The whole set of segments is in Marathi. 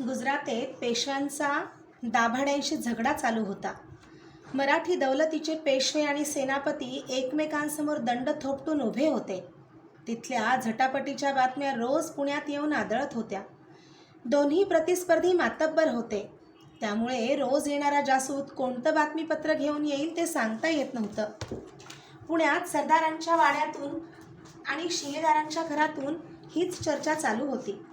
गुजरातेत पेशव्यांचा दाभाड्यांशी झगडा चालू होता. मराठी दौलतीचे पेशवे आणि सेनापती एकमेकांसमोर दंड थोपटून उभे होते. तिथल्या झटापटीच्या बातम्या रोज पुण्यात येऊन आदळत होत्या. दोन्ही प्रतिस्पर्धी मातब्बर होते, त्यामुळे रोज येणारा जासूद कोणतं बातमीपत्र घेऊन येईल ते सांगता येत नव्हतं. पुण्यात सरदारांच्या वाड्यातून आणि शिलेदारांच्या घरातून हीच चर्चा चालू होती.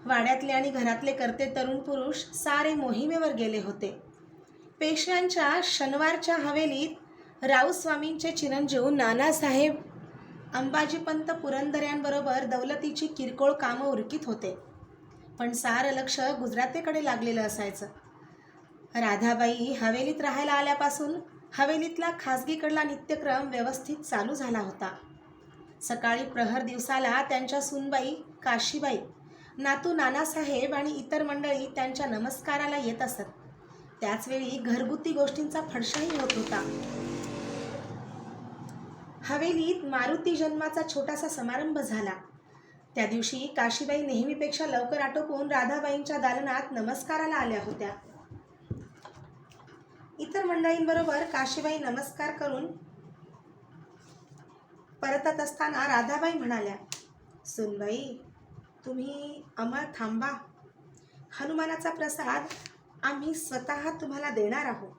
वाड्यातले आणि घरातले करते तरुण पुरुष सारे मोहिमेवर गेले होते. पेशव्यांच्या शनिवारच्या हवेलीत राऊस्वामींचे चिरंजीव नानासाहेब अंबाजीपंत पुरंदऱ्यांबरोबर दौलतीची किरकोळ कामं उरकीत होते, पण सारं लक्ष गुजरातेकडे लागलेलं असायचं. राधाबाई हवेलीत राहायला आल्यापासून हवेलीतला खाजगीकडला नित्यक्रम व्यवस्थित चालू झाला होता. सकाळी प्रहर दिवसाला त्यांच्या सूनबाई काशीबाई, नातू नानासाहेब आणि इतर मंडळी त्यांच्या नमस्काराला येत असत. त्याचवेळी घरगुती गोष्टींचा फडशाही होत होता. हवेलीत मारुती जन्माचा छोटासा समारंभ झाला. त्या दिवशी काशीबाई नेहमीपेक्षा लवकर आटोपून राधाबाईंच्या दालनात नमस्काराला आल्या होत्या. इतर मंडळींबरोबर काशीबाई नमस्कार करून परतत असताना राधाबाई म्हणाल्या, "सूनबाई, तुम्ही अमर थांबा. हनुमानाचा प्रसाद आम्ही स्वतः तुम्हाला देणार आहोत,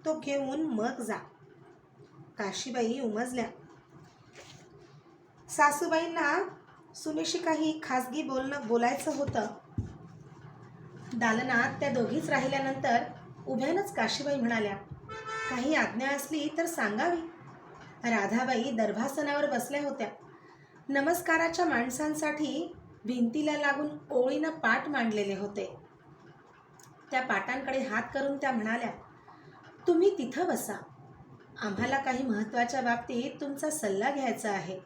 तो घेऊन मग जा." काशीबाई उमजल्या. सासूबाईंना सुनेशी काही खाजगी बोलायचं होतं. दालनात त्या दोघीच राहिल्यानंतर उभ्यानच काशीबाई म्हणाल्या, "काही आज्ञा असली तर सांगावी." राधाबाई दर्भासनावर बसल्या होत्या. नमस्काराच्या माणसांसाठी भिंतीला लागून ओळीनं पाट मांडलेले होते. त्या पाटांकडे हात करून त्या म्हणाल्या, "तुम्ही तिथं बसा. आम्हाला काही महत्त्वाच्या बाबतीत तुमचा सल्ला घ्यायचा आहे."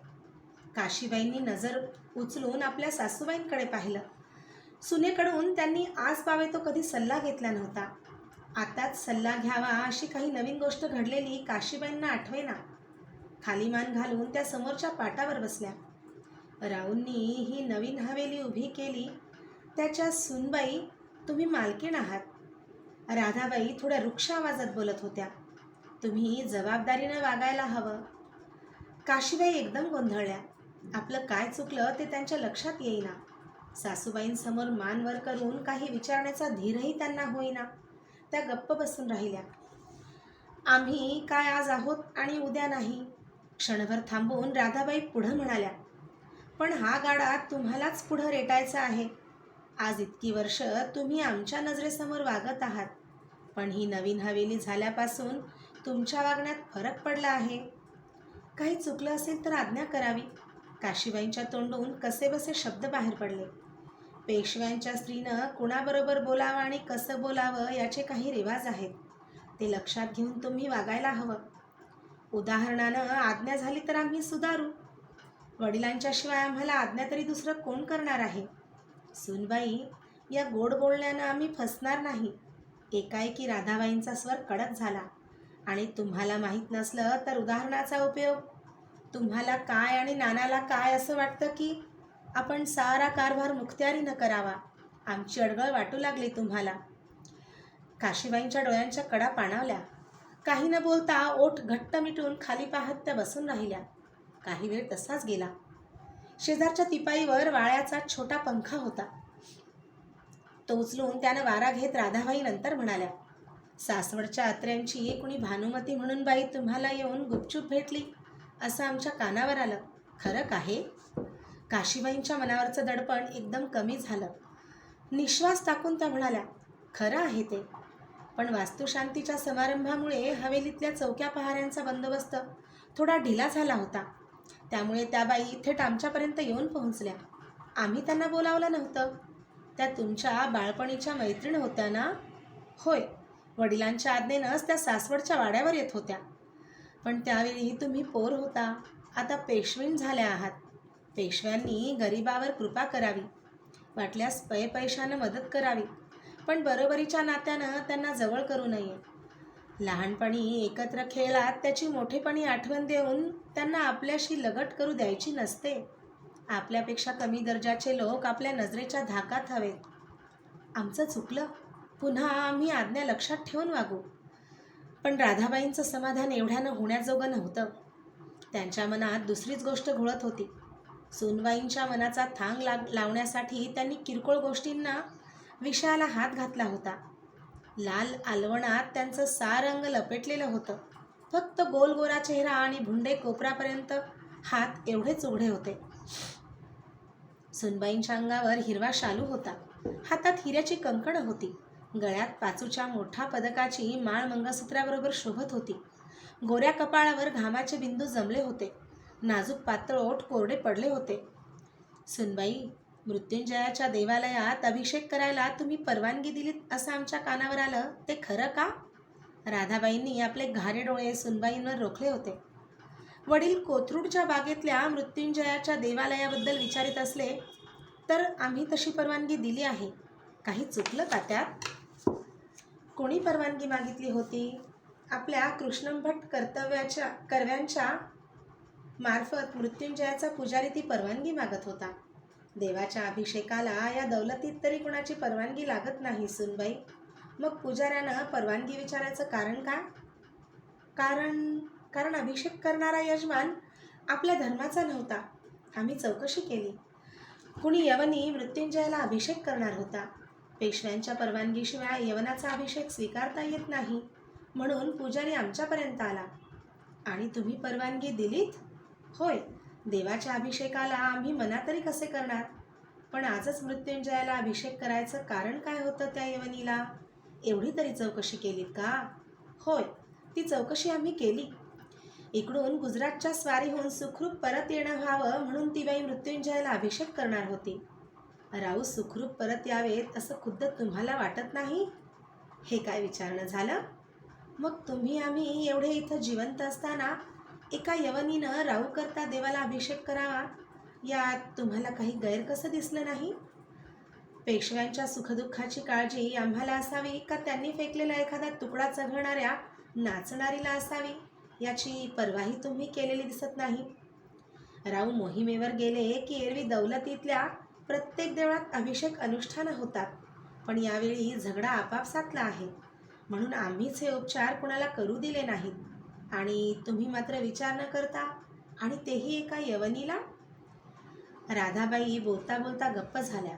काशीबाईंनी नजर उचलून आपल्या सासूबाईंकडे पाहिलं. सुनेकडून त्यांनी आजपावे तो कधी सल्ला घेतला नव्हता. आताच सल्ला घ्यावा अशी काही नवीन गोष्ट घडलेली काशीबाईंना आठवेना. खाली मान घालून त्या समोरच्या पाटावर बसल्या. राऊंनी ही नवीन हवेली उभी केली, त्याच्या सूनबाई तुम्ही मालकीण आहात. राधाबाई थोड्या रुक्ष आवाजात बोलत होत्या. "तुम्ही जबाबदारीनं वागायला हवं." काशीबाई एकदम गोंधळल्या. आपलं काय चुकलं ते त्यांच्या लक्षात येईना. सासूबाईंसमोर मान वर करून काही विचारण्याचा धीरही त्यांना होईना. त्या गप्प बसून राहिल्या. "आम्ही काय आज आहोत आणि उद्या नाही." क्षणभर थांबून राधाबाई पुढं म्हणाल्या, "पण हा गाडा तुम्हालाच पुढं रेटायचा आहे. आज इतकी वर्ष तुम्ही आमच्या नजरेसमोर वागत आहात, पण ही नवीन हवेली झाल्यापासून तुमच्या वागण्यात फरक पडला आहे. काही चुकलं असेल तर आज्ञा करावी." काशीबाईंच्या तोंडून कसेबसे शब्द बाहेर पडले. पेशव्यांच्या स्त्रीनं कुणाबरोबर बोलावं आणि कसं बोलावं याचे काही रिवाज आहेत, ते लक्षात घेऊन तुम्ही वागायला हवं. उदाहरणानं आज्ञा झाली तर आम्ही सुधारू. वडिलांच्या शिवाय आम्हाला आज्ञा तरी दुसरं कोण करणार आहे? सूनबाई, या गोड बोलण्यानं आम्ही फसणार नाही." एकाएकी राधाबाईंचा स्वर कडक झाला. "आणि तुम्हाला माहीत नसलं तर उदाहरणाचा उपयोग? तुम्हाला काय आणि नानाला काय असं वाटतं की आपण सारा कारभार मुखत्यारीनं करावा? आमची अडगळ वाटू लागली तुम्हाला." काशीबाईंच्या डोळ्यांच्या कडा पाणावल्या. काही न बोलता ओठ घट्ट मिटून खाली पाहत त्या बसून राहिल्या. काही वेळ तसाच गेला. शेजारच्या तिपाईवर वाळ्याचा छोटा पंखा होता. तो उचलून त्यानं वारा घेत राधाबाई नंतर म्हणाल्या, "सासवडच्या अत्र्यांची कुणी भानुमती म्हणून बाई तुम्हाला येऊन गुपचूप भेटली असं आमच्या कानावर आलं. खरं का हे?" काशीबाईंच्या मनावरचं दडपण एकदम कमी झालं. निश्वास टाकून त्या म्हणाल्या, "खरं आहे ते. पण वास्तुशांतीच्या समारंभामुळे हवेलीतल्या चौक्या पहाऱ्यांचा बंदोबस्त थोडा ढिला झाला होता. त्यामुळे त्या बाई थेट आमच्यापर्यंत येऊन पोहोचल्या. आम्ही त्यांना बोलावलं नव्हतं. त्या तुमच्या बाळपणीच्या मैत्रीण होत्या ना?" "होय, वडिलांच्या आज्ञेनंच त्या सासवडच्या वाड्यावर येत होत्या. पण त्यावेळी तुम्ही पोर होता. आता पेशवीण झाल्या आहात. पेशव्यांनी गरिबावर कृपा करावी, वाटल्यास पैशानं मदत करावी, पण बरोबरीच्या नात्यानं त्यांना जवळ करू नये. लहानपणी एकत्र खेळलात त्याची मोठेपणी आठवण देऊन त्यांना आपल्याशी लगट करू द्यायची नसते. आपल्यापेक्षा कमी दर्जाचे लोक आपल्या नजरेच्या धाकात हवेत." आमचं चुकलं. पुन्हा आम्ही आज्ञा लक्षात ठेवून वागू. पण राधाबाईंचं समाधान एवढ्यानं होण्याजोगं नव्हतं. त्यांच्या मनात दुसरीच गोष्ट घोळत होती. सूनबाईंच्या मनाचा थांग लावण्यासाठी त्यांनी किरकोळ गोष्टींना विषयाला हात घातला होता. लाल आलवणात त्यांचं सारंग लपेटलेलं होतं. फक्त गोलगोरा चेहरा आणि भुंडे कोपरापर्यंत हात एवढेच उघडे होते. सुनबाईंच्या अंगावर हिरवा शालू होता. हातात हिऱ्याची कंकणं होती. गळ्यात पाचूच्या मोठ्या पदकाची माळ मंगळसूत्राबरोबर शोभत होती. गोऱ्या कपाळावर घामाचे बिंदू जमले होते. नाजूक पातळ ओठ कोरडे पडले होते. सुनबाई, मृत्युंजयाच्या देवालयात अभिषेक करायला तुम्ही परवानगी दिलीत असं आमच्या कानावर आलं, ते खरं का? राधाबाईंनी आपले घारे डोळे सुनबाईंवर रोखले होते. वडील कोथरूडच्या बागेतल्या मृत्युंजयाच्या देवालयाबद्दल विचारित असले तर आम्ही तशी परवानगी दिली आहे. काही चुकलं का त्यात? कोणी परवानगी मागितली होती? आपल्या कृष्णभट कर्व्यांच्या मार्फत मृत्युंजयाचा पुजारी ती परवानगी मागत होता. देवाच्या अभिषेकाला या दौलतीत तरी कोणाची परवानगी लागत नाही सुनबाई. मग पुजाऱ्यानं परवानगी विचारायचं कारण काय? कारण अभिषेक करणारा यजमान आपल्या धर्माचा नव्हता. आम्ही चौकशी केली. कुणी यवनी मृत्युंजयाला अभिषेक करणार होता. पेशव्यांच्या परवानगीशिवाय यवनाचा अभिषेक स्वीकारता येत नाही, म्हणून पुजारी आमच्यापर्यंत आला. आणि तुम्ही परवानगी दिलीत? होय. देवाच्या अभिषेकाला आम्ही मना तरी कसे करणार? पण आजच मृत्युंजयाला अभिषेक करायचं कारण काय होतं त्या यवनीला? एवढी तरी चौकशी केलीत का? होय, ती चौकशी आम्ही केली. इकडून गुजरातच्या स्वारीहून सुखरूप परत येणं व्हावं म्हणून ती बाई मृत्युंजयाला अभिषेक करणार होती. राऊ सुखरूप परत यावेत असं खुद्द तुम्हाला वाटत नाही? हे काय विचारणं झालं? मग तुम्ही आम्ही एवढे इथं जिवंत असताना एका यवनीनं राऊ करता देवाला अभिषेक करावा, यात तुम्हाला काही गैर कसं दिसलं नाही? पेशव्यांच्या सुखदुःखाची काळजी आम्हाला असावी का त्यांनी फेकलेला एखादा तुकडा चघळणाऱ्या नाचणारीला असावी, याची पर्वाही तुम्ही केलेली दिसत नाही. राऊ मोहिमेवर गेले की एरवी दौलतीतल्या प्रत्येक देवळात अभिषेक अनुष्ठानं होतात, पण यावेळी झगडा आपापसातला आहे, म्हणून आम्हीच हे उपचार कुणाला करू दिले नाहीत. आणि तुम्ही मात्र विचार न करता, आणि तेही एका यवनीला? राधाबाई बोलता बोलता गप्प झाल्या.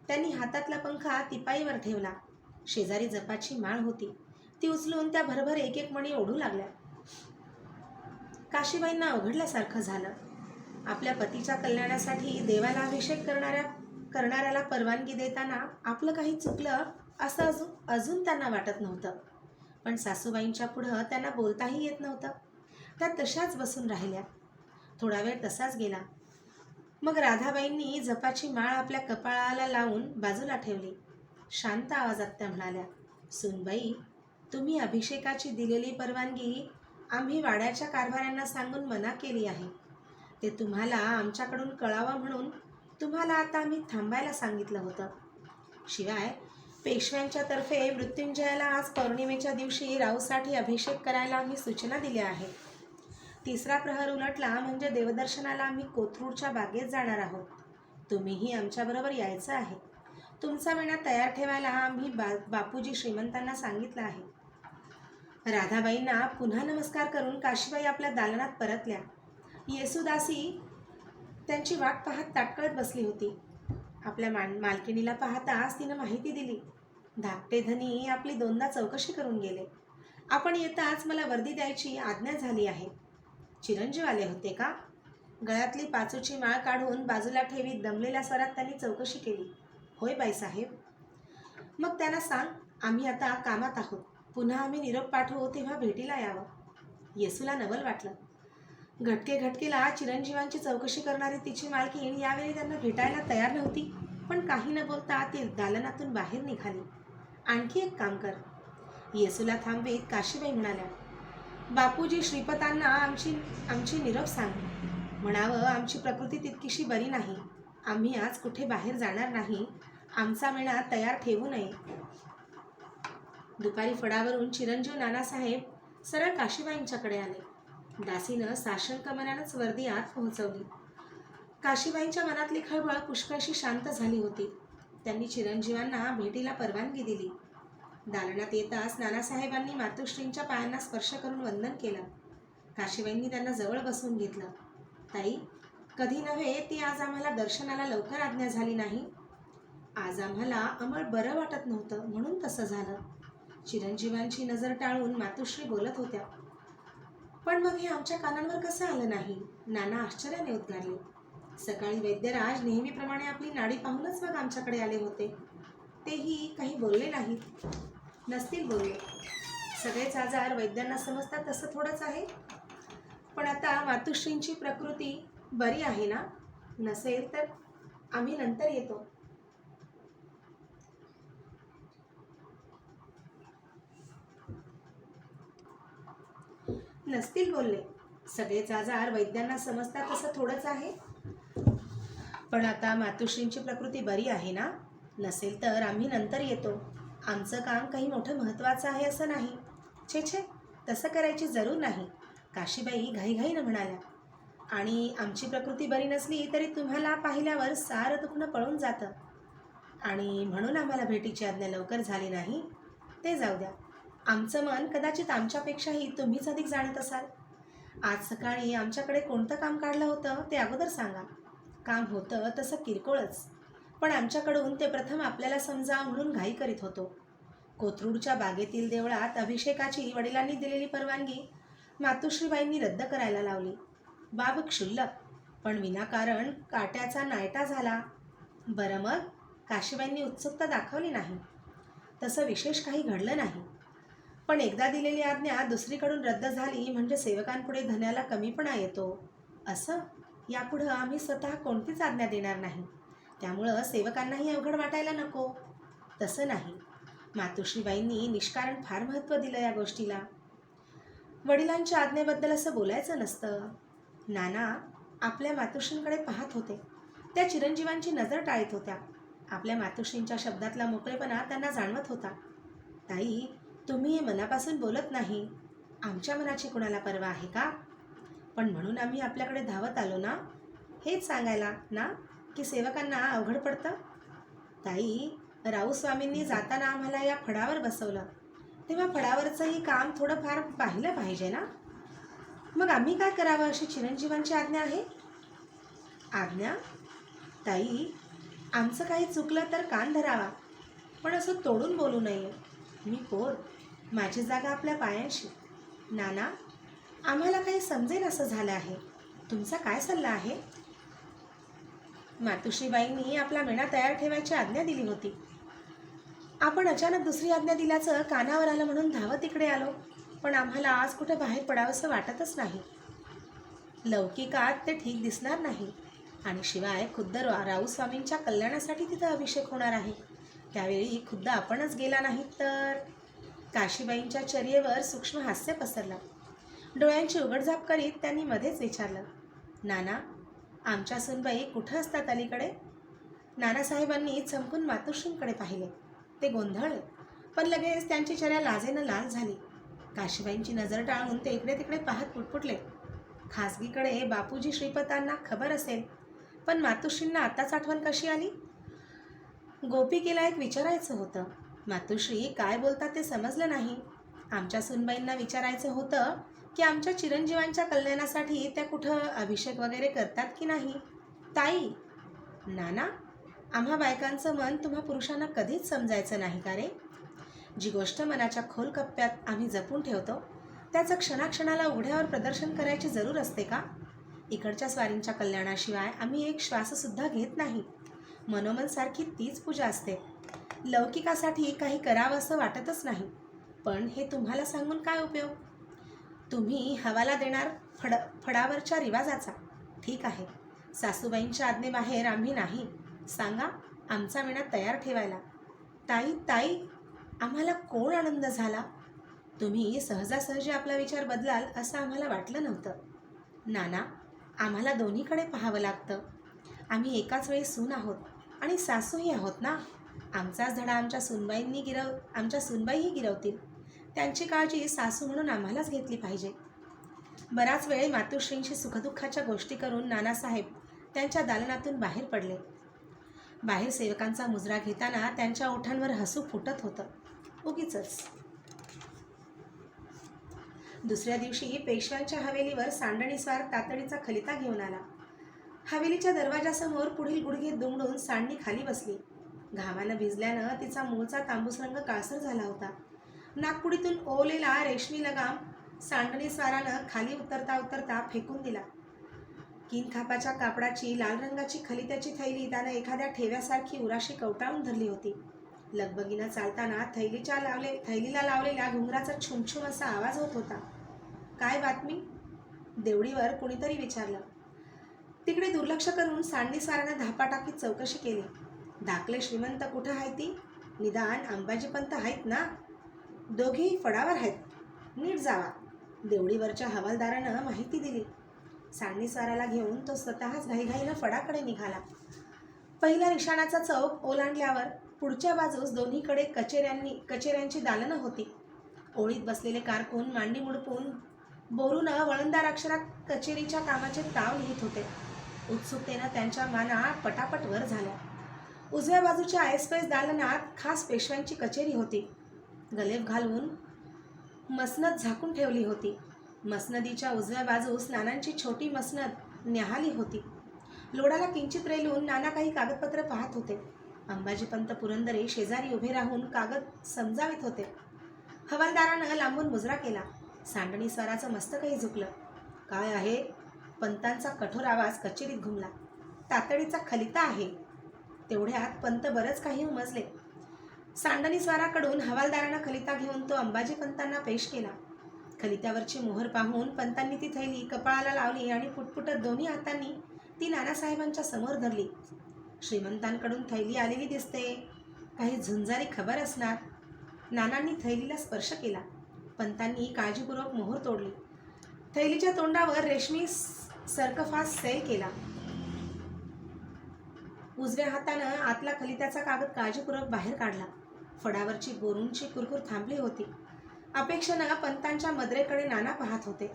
त्यांनी हातातला पंखा तिपाईवर ठेवला. शेजारी जपाची माळ होती, ती उचलून त्या भरभर एक एक मणी ओढू लागल्या. काशीबाईंना अवघडल्यासारखं झालं. आपल्या पतीच्या कल्याणासाठी देवाला अभिषेक करणाऱ्याला परवानगी देताना आपलं काही चुकलं असं अजून त्यांना वाटत नव्हतं. पण सासूबाईंच्या पुढं त्यांना बोलताही येत नव्हतं. त्या तशाच बसून राहिल्या. थोडा वेळ तसाच गेला. मग राधाबाईंनी जपाची माळ आपल्या कपाळाला लावून बाजूला ठेवली. शांत आवाजात त्या म्हणाल्या, सुनबाई, तुम्ही अभिषेकाची दिलेली परवानगी आम्ही वाड्याच्या कारभाऱ्यांना सांगून मना केली आहे. ते तुम्हाला आमच्याकडून कळावं म्हणून तुम्हाला आता आम्ही थांबायला सांगितलं होतं. शिवाय पेशव्यांच्या तर्फे मृत्युंजयाला आज पौर्णिमेच्या दिवशी राऊसाठी अभिषेक करायला आम्ही सूचना दिल्या आहेत. 3रा प्रहर उलटला म्हणजे देवदर्शनाला आम्ही कोथरूडच्या बागेत जाणार आहोत. तुम्हीही आमच्याबरोबर यायचं आहे. तुमचा मेणा तयार ठेवायला आम्ही बापूजी श्रीमंतांना सांगितलं आहे. राधाबाईंना पुन्हा नमस्कार करून काशीबाई आपल्या दालनात परतल्या. येसुदासी त्यांची वाट पाहत ताटकळत बसली होती. आपल्या मालकिणीला पाहताच तिनं माहिती दिली. धाकटे धनी आपली 2दा चौकशी करून गेले. आपण येताच मला वर्दी द्यायची आज्ञा झाली आहे. चिरंजीव आले होते का? गळ्यातली पाचूची माळ काढून बाजूला ठेवीत दमलेल्या स्वरात त्यांनी चौकशी केली. होय बाईसाहेब. मग त्यांना सांग, आम्ही आता कामात आहोत. पुन्हा आम्ही निरोप पाठवू तेव्हा भेटीला यावं. येसूला नवल वाटलं. घटकेला चिरंजीवांची चौकशी करणारी तिची मालकीण यावेळी त्यांना भेटायला तयार नव्हती. पण काही न बोलता ती दालनातून बाहेर निघाली. आणखी एक काम कर. येसूला थांबवीत काशीबाई म्हणाल्या, बापूजी श्रीपतांना आमची निरोप सांग. म्हणावं, आमची प्रकृती तितकीशी बरी नाही. आम्ही आज कुठे बाहेर जाणार नाही. आमचा मेणा तयार ठेवू नये. दुपारी फडावरून चिरंजीव नानासाहेब सरळ काशीबाईंच्याकडे आले. दासीनं साशंक मनानंच वर्दी आत पोहोचवली. काशीबाईंच्या मनातली खळबळ पुष्कळशी शांत झाली होती. त्यांनी चिरंजीवांना भेटीला परवानगी दिली. दालनात येताच नानासाहेबांनी मातोश्रींच्या पायांना स्पर्श करून वंदन केलं. काशीबाईंनी त्यांना जवळ बसवून घेतलं. ताई, कधी नव्हे ती आज आम्हाला दर्शनाला लवकर आज्ञा झाली नाही. आज आम्हाला अंमळ बरं वाटत नव्हतं म्हणून तसं झालं. चिरंजीवांची नजर टाळून मातोश्री बोलत होत्या. पण मग हे आमच्या कानांवर कसं आलं नाही? नाना आश्चर्याने उद्गारले. सकाळी वैद्यराज नेहमीप्रमाणे आपली नाडी पाहूनच मग आमच्याकडे आले होते. तेही काही बोलले नाहीत. नसतील बोलले. सगळेच आजार वैद्यांना समजतात तसं थोडंच आहे. पण आता मातोश्रींची प्रकृती बरी आहे ना? नसेल तर आम्ही नंतर येतो. नसतील बोलले. सगळेच आजार वैद्यांना समजतात तसं थोडंच आहे. पण आता मातोश्रींची प्रकृती बरी आहे ना? नसेल तर आम्ही नंतर येतो. आमचं काम काही मोठं महत्त्वाचं आहे असं नाही. छे छे, तसं करायची जरूर नाही, काशीबाई घाईघाईनं म्हणाल्या. आणि आमची प्रकृती बरी नसली तरी तुम्हाला पाहिल्यावर सारं दुखणं पळून जातं. आणि म्हणून आम्हाला भेटीची आज्ञा लवकर झाली नाही. ते जाऊ द्या. आमचं मन कदाचित आमच्यापेक्षाही तुम्हीच अधिक जाणत असाल. आज सकाळी आमच्याकडे कोणतं काम काढलं होतं ते अगोदर सांगा. काम होतं तसं किरकोळच, पण आमच्याकडून ते प्रथम आपल्याला समजा म्हणून घाई करीत होतो. कोथरूडच्या बागेतील देवळात अभिषेकाची वडिलांनी दिलेली परवानगी मातोश्रीबाईंनी रद्द करायला लावली. बाब क्षुल्लक, पण विनाकारण काट्याचा नायटा झाला. बरं, मग काशीबाईंनी उत्सुकता दाखवली नाही. तसं विशेष काही घडलं नाही. पण एकदा दिलेली आज्ञा दुसरीकडून रद्द झाली म्हणजे सेवकांपुढे धन्याला कमीपणा येतो. असं यापुढं आम्ही स्वतः कोणतीच आज्ञा देणार नाही. त्यामुळं सेवकांनाही अवघड वाटायला नको. तसं नाही. मातोश्रीबाईंनी निष्कारण फार महत्त्व दिलं या गोष्टीला. वडिलांच्या आज्ञेबद्दल असं बोलायचं नसतं. नाना आपल्या मातोश्रींकडे पाहत होते. त्या चिरंजीवांची नजर टाळीत होत्या. आपल्या मातोश्रींच्या शब्दातला मोकळेपणा त्यांना जाणवत होता. ताई, तुम्ही हे मनापासून बोलत नाही. आमच्या मनाची कुणाला पर्वा आहे का? पण म्हणून आम्ही आपल्याकडे धावत आलो ना, हेच सांगायला ना की सेवकांना अवघड पडतं. ताई, राऊस्वामींनी जाताना आम्हाला या फडावर बसवलं, तेव्हा फडावरचंही काम थोडंफार पाहिलं पाहिजे ना. मग आम्ही काय करावं अशी चिरंजीवांची आज्ञा आहे. आज्ञा? ताई, आमचं काही चुकलं तर कान धरावा, पण असं तोडून बोलू नये. मी पोर, माझी जागा आपल्या पायांशी. नाना, आम्हाला काही समजेन असं झालं आहे. तुमचा काय सल्ला आहे? मातोश्रीबाईंनी आपला मेणा तयार ठेवायची आज्ञा दिली होती. आपण अचानक दुसरी आज्ञा दिल्याचं कानावर आलं म्हणून धावत इकडे आलो. पण आम्हाला आज कुठे बाहेर पडावंसं वाटतच नाही. लौकिकात ते ठीक दिसणार नाही. आणि शिवाय खुद्द राऊस्वामींच्या कल्याणासाठी तिथं अभिषेक होणार आहे. त्यावेळी खुद्द आपणच गेला नाहीत तर. काशीबाईंच्या चर्येवर सूक्ष्म हास्य पसरलं. डोळ्यांची उघडझाप करीत त्यांनी मध्येच विचारलं. नाना, आमच्या सुनबाई कुठं असतात अलीकडे? नानासाहेबांनी चमकून मातोश्रींकडे पाहिले. ते गोंधळले, पण लगेच त्यांची चर्या लाजेनं लाल झाली. काशीबाईंची नजर टाळून ते इकडे तिकडे पाहत पुटपुटले. खासगीकडे बापूजी श्रीपतांना खबर असेल, पण मातोश्रींना आताच आठवण कशी आली? गोपिकेला एक विचारायचं होतं. मातोश्री काय बोलतात ते समजलं नाही. आमच्या सुनबाईंना विचारायचं होतं की आमच्या चिरंजीवांच्या कल्याणासाठी त्या कुठं अभिषेक वगैरे करतात की नाही. ताई, नाना, आम्हा बायकांचं मन तुम्हा पुरुषांना कधीच समजायचं नाही का रे? जी गोष्ट मनाच्या खोल कप्प्यात आम्ही जपून ठेवतो त्याचं क्षणाक्षणाला उघड्यावर प्रदर्शन करायची जरूर असते का? इकडच्या स्वारींच्या कल्याणाशिवाय आम्ही एक श्वाससुद्धा घेत नाही. मनोमनसारखी तीच पूजा असते. लौकिकासाठी काही करावं असं वाटतच नाही. पण हे तुम्हाला सांगून काय उपयोग? तुम्ही हवाला देणार फडावरच्या रिवाजाचा. ठीक आहे, सासूबाईंच्या आज्ञेबाहेर आम्ही नाही. सांगा आमचा मेणा तयार ठेवायला. ताई, ताई, आम्हाला कोण आनंद झाला. तुम्ही सहजासहजी आपला विचार बदलाल असं आम्हाला वाटलं नव्हतं. नाना, आम्हाला दोन्हीकडे पाहावं लागतं. आम्ही एकाच वेळी सून आहोत आणि सासूही आहोत ना. आमचाच धडा आमच्या सुनबाईही गिरवतील. त्यांची काळजी सासू म्हणून आम्हालाच घेतली पाहिजे. बराच वेळ मातोश्रींशी सुखदुःखाच्या गोष्टी करून नानासाहेब त्यांच्या दालनातून बाहेर पडले. बाहेर सेवकांचा मुजरा घेताना त्यांच्या ओठांवर हसू फुटत होतं. उगीचच. दुसऱ्या दिवशी पेशव्यांच्या हवेलीवर सांडणीस्वार तातडीचा खलिता घेऊन आला. हवेलीच्या दरवाजासमोर पुढील गुडघे दुमडून सांडणी खाली बसली. घामानं भिजल्यानं तिचा मूळचा तांबूस रंग काळसर झाला होता. नागपुडीतून ओवलेला रेशमी लगाम सांडणीस्वारानं खाली उतरता उतरता फेकून दिला. किनखापाच्या कापडाची लाल रंगाची खलित्याची थैली त्यानं एखाद्या ठेव्यासारखी उराशी कवटाळून धरली होती. लगबगीनं चालताना थैलीला लावलेल्या घुंगराचा छुमछुम असा आवाज होत होता. काय बातमी? देवडीवर कुणीतरी विचारलं. तिकडे दुर्लक्ष करून सांडणीस्वारानं धापा टाकीत चौकशी केली. धाकले श्रीमंत कुठं आहे ती? निदान अंबाजीपंत आहेत ना? दोघेही फडावर आहेत. नीट जावा. देवडीवरच्या हवालदारानं माहिती दिली. सांडणीस्वाराला घेऊन तो स्वतःच घाईघाईनं फडाकडे निघाला. पहिल्या निशाणाचा चौक ओलांडल्यावर पुढच्या बाजूस दोन्हीकडे कचेऱ्यांची दालनं होती. ओळीत बसलेले कारकून मांडी मुडपून बोरूनं वळणदार अक्षरात कचेरीच्या कामाचे ताव लिहित होते. उत्सुकतेनं त्यांच्या माना पटापट वर झाल्या. उजव्या बाजूच्या ऐसपैस दालनात खास पेशव्यांची कचेरी होती. गलेफ घालून मसनद झाकून ठेवली होती. मसनदीच्या उजव्या बाजूस नानांची छोटी मसनद न्याहाली होती. लोडाला किंचित रेलून नाना काही कागदपत्र पाहत होते. अंबाजीपंत पुरंदरे शेजारी उभे राहून कागद समजावित होते. हवालदारानं लांबून मुजरा केला. सांडणीस्वाराचं मस्तकही झुकलं. काय आहे? पंतांचा कठोर आवाज कचेरीत घुमला. तातडीचा खलिता आहे. तेवढ्यात पंत बरंच काही उमजले. सांडणीस्वाराकडून हवालदारानं खलिता घेऊन तो अंबाजीपंतांना पेश केला. खलित्यावरची मोहर पाहून पंतांनी ती थैली कपाळाला लावली आणि पुटपुटत दोन्ही हातांनी ती नानासाहेबांच्या समोर धरली. श्रीमंतांकडून थैली आलेली दिसते. काही झुंजारी खबर असणार. नानांनी थैलीला स्पर्श केला. पंतांनी काळजीपूर्वक मोहर तोडली. थैलीच्या तोंडावर रेशमी सर्कफास सैल केला. उजव्या हातानं आतला खलित्याचा कागद काळजीपूर्वक बाहेर काढला. फडावरची बोरूंची कुरकुर थांबली होती. अपेक्षेनं पंतांच्या मुद्रेकडे नाना पाहत होते.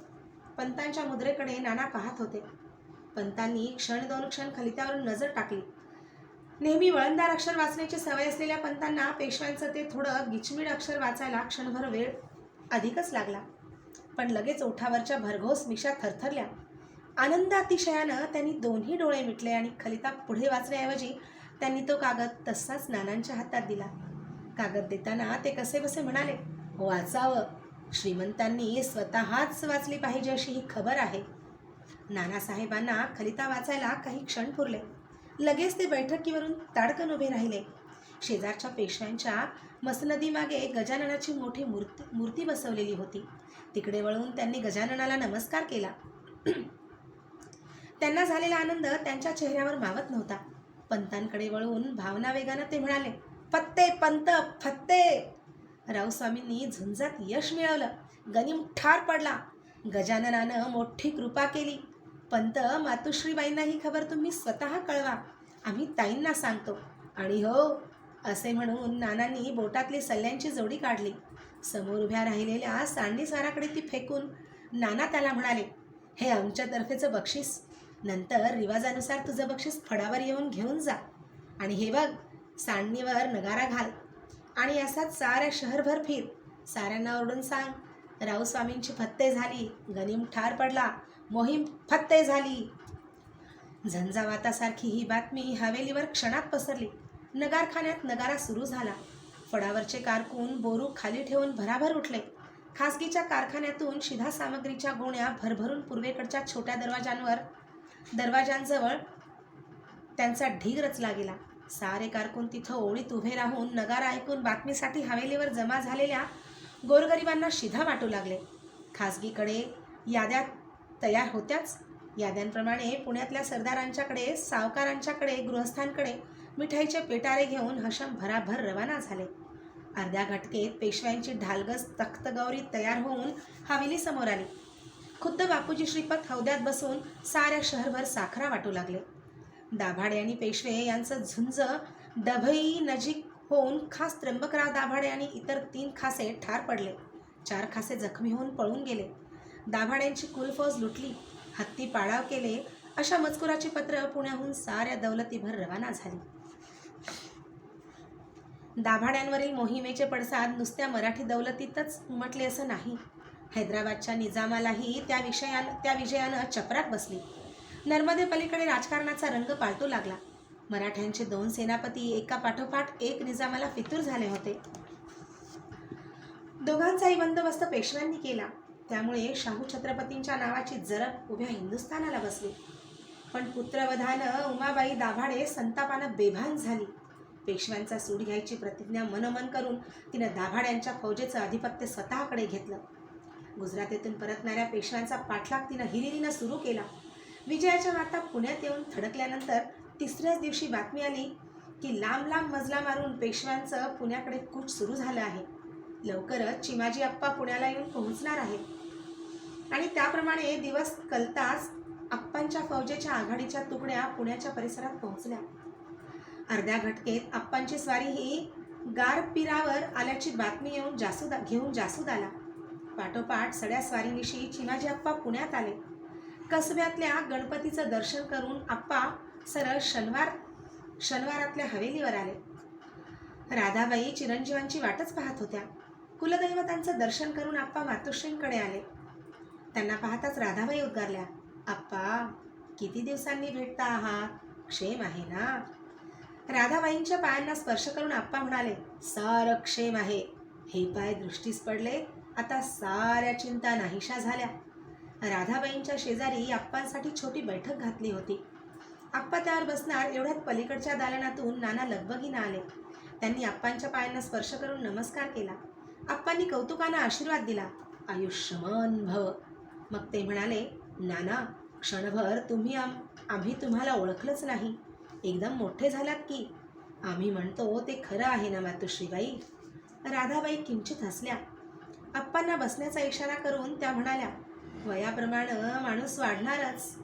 पंतांनी क्षण दोन क्षण खलित्यावरून नजर टाकली. नेहमी वळणदार अक्षर वाचण्याची सवय असलेल्या पंतांना पेशव्यांचं ते थोडं गिचमीड अक्षर वाचायला क्षणभर वेळ अधिकच लागला. पण लगेच ओठावरच्या भरघोस मिशा थरथरल्या. आनंदातिशयानं त्यांनी दोन्ही डोळे मिटले आणि खलिता पुढे वाचण्याऐवजी त्यांनी तो कागद तसाच नानांच्या हातात दिला. कागद देताना ते कसेबसे म्हणाले, वाचावं. श्रीमंतांनी स्वतःच वाचली पाहिजे अशी ही खबर आहे. नानासाहेबांना खलिता वाचायला काही क्षण पुरले. लगेच ते बैठकीवरून ताडकन उभे राहिले. शेजारच्या पेशव्यांच्या मसनदीमागे गजाननाची मोठी मूर्ती बसवलेली होती. तिकडे वळून त्यांनी गजाननाला नमस्कार केला. त्यांना झालेला आनंद त्यांच्या चेहऱ्यावर मावत नव्हता. पंतांकडे वळून भावनावेगानं ते म्हणाले, फत्ते पंत फत्ते. रावस्वामींनी झुंजात यश मिळवलं. गनिम ठार पडला. गजाननानं मोठी कृपा केली. पंत मातुश्रीबाईंना ही खबर तुम्ही स्वतः कळवा. आम्ही ताईंना सांगतो. आणि हो, असे म्हणून नानांनी बोटातली सल्ल्यांची जोडी काढली. समोर उभ्या राहिलेल्या सांडणीस्वाराकडे ती फेकून नाना त्याला म्हणाले, हे आमच्यातर्फेचं बक्षीस. नंतर रिवाजानुसार तुझं बक्षीस फडावर येऊन घेऊन जा. आणि हे बघ, सांडणीवर नगारा घाल आणि असाच साऱ्या शहरभर फिर. साऱ्यांना ओरडून सांग, रावस्वामींची फत्ते झाली. गनिम ठार पडला. मोहीम फत्ते झाली. झंझावातासारखी ही बातमी हवेलीवर क्षणात पसरली. नगारखान्यात नगारा सुरू झाला. फडावरचे कारकून बोरू खाली ठेवून भराभर उठले. खासगीच्या कारखान्यातून शिधा सामग्रीच्या गोण्या भरभरून पूर्वेकडच्या छोट्या दरवाजांजवळ त्यांचा ढीग रचला गेला. सारे कारकून तिथं ओळीत उभे राहून नगारा ऐकून बातमीसाठी हवेलीवर जमा झालेल्या गोरगरिबांना शिधा वाटू लागले. खासगीकडे याद्या तयार होत्याच. याद्यांप्रमाणे पुण्यातल्या सरदारांच्याकडे, सावकारांच्याकडे, गृहस्थांकडे मिठाईचे पेटारे घेऊन हशम भराभर रवाना झाले. अर्ध्या घटकेत पेशव्यांची ढालगज तख्तगौरी तयार होऊन हवेली समोर आली. खुद्द बापूजी श्रीपत हौद्यात बसून साऱ्या शहरभर साखरा वाटू लागले. दाभाडे आणि पेशवे यांचं झुंज डभई नजीक होऊन खास त्र्यंबकराव दाभाडे आणि इतर 3 खासे ठार पडले. 4 खासे जखमी होऊन पळून गेले. दाभाड्यांची कुलफौज लुटली, हत्ती पाडाव केले, अशा मजकुराची पत्र पुण्याहून साऱ्या दौलतीभर रवाना झाली. दाभाड्यांवरील मोहिमेचे पडसाद नुसत्या मराठी दौलतीतच उमटले असं नाही. हैदराबादच्या निजामालाही त्या विजयानं चपराक बसली. नर्मदे पलीकडे राजकारणाचा रंग पालटू लागला. मराठ्यांचे 2 सेनापती एका पाठोपाठ एक निजामाला फितूर झाले होते. दोघांचाही बंदोबस्त पेशव्यांनी केला. त्यामुळे शाहू छत्रपतींच्या नावाची जरब उभ्या हिंदुस्थानाला बसली. पण पुत्रवधानं उमाबाई दाभाडे संतापानं बेभान झाली. पेशव्यांचा सूड घ्यायची प्रतिज्ञा मनोमन करून तिनं दाभाड्यांच्या फौजेचं आधिपत्य स्वतःकडे घेतलं. गुजरातेतून परतणाऱ्या पेशव्यांचा पाठलाग तिनं हिरिरीनं सुरू केला. विजयाच्या वार्ता पुण्यात येऊन थडकल्यानंतर 3ऱ्याच दिवशी बातमी आली की लांब लांब मजला मारून पेशव्यांचं पुण्याकडे कूच सुरू झालं आहे. लवकरच चिमाजी अप्पा पुण्याला येऊन पोहोचणार आहेत. आणि त्याप्रमाणे दिवस कलताच अप्पांच्या फौजेच्या आघाडीच्या तुकड्या पुण्याच्या परिसरात पोहोचल्या. अर्ध्या घटकेत अप्पांची स्वारी ही गारपिरावर आल्याची बातमी घेऊन जासूद आला. पाठोपाठ सड्या स्वारीनिशी चिमाजी अप्पा पुण्यात आले. कसब्यातल्या गणपतीचं दर्शन करून अप्पा सरळ शनिवारातल्या हवेलीवर आले. राधाबाई चिरंजीवांची वाटच पाहत होत्या. कुलदैवतांचं दर्शन करून अप्पा मातोश्रींकडे आले. त्यांना पाहताच राधाबाई उद्गारल्या, "अप्पा, किती दिवसांनी भेटता आहात? क्षेम आहे ना?" राधाबाईंच्या पायांना स्पर्श करून अप्पा म्हणाले, "सारं क्षेम आहे. हे पाय दृष्टीस पडले, आता साऱ्या चिंता नाहीशा झाल्या." राधाबाईंच्या शेजारी अप्पांसाठी छोटी बैठक घातली होती. अप्पा त्यावर बसणार एवढ्यात पलीकडच्या दालनातून नाना लगबगीनं आले. त्यांनी अप्पांच्या पायांना स्पर्श करून नमस्कार केला. अप्पांनी कौतुकानं आशीर्वाद दिला, "आयुष्यमान भव." मग ते म्हणाले, "नाना, क्षणभर आम्ही तुम्हाला ओळखलंच नाही. एकदम मोठे झालात की." "आम्ही म्हणतो ते खरं आहे ना मातोश्रीबाई?" राधाबाई किंचित हसल्या. अप्पांना बसण्याचा इशारा करून त्या म्हणाल्या, "वयाप्रमाणे माणूस वाढणारच.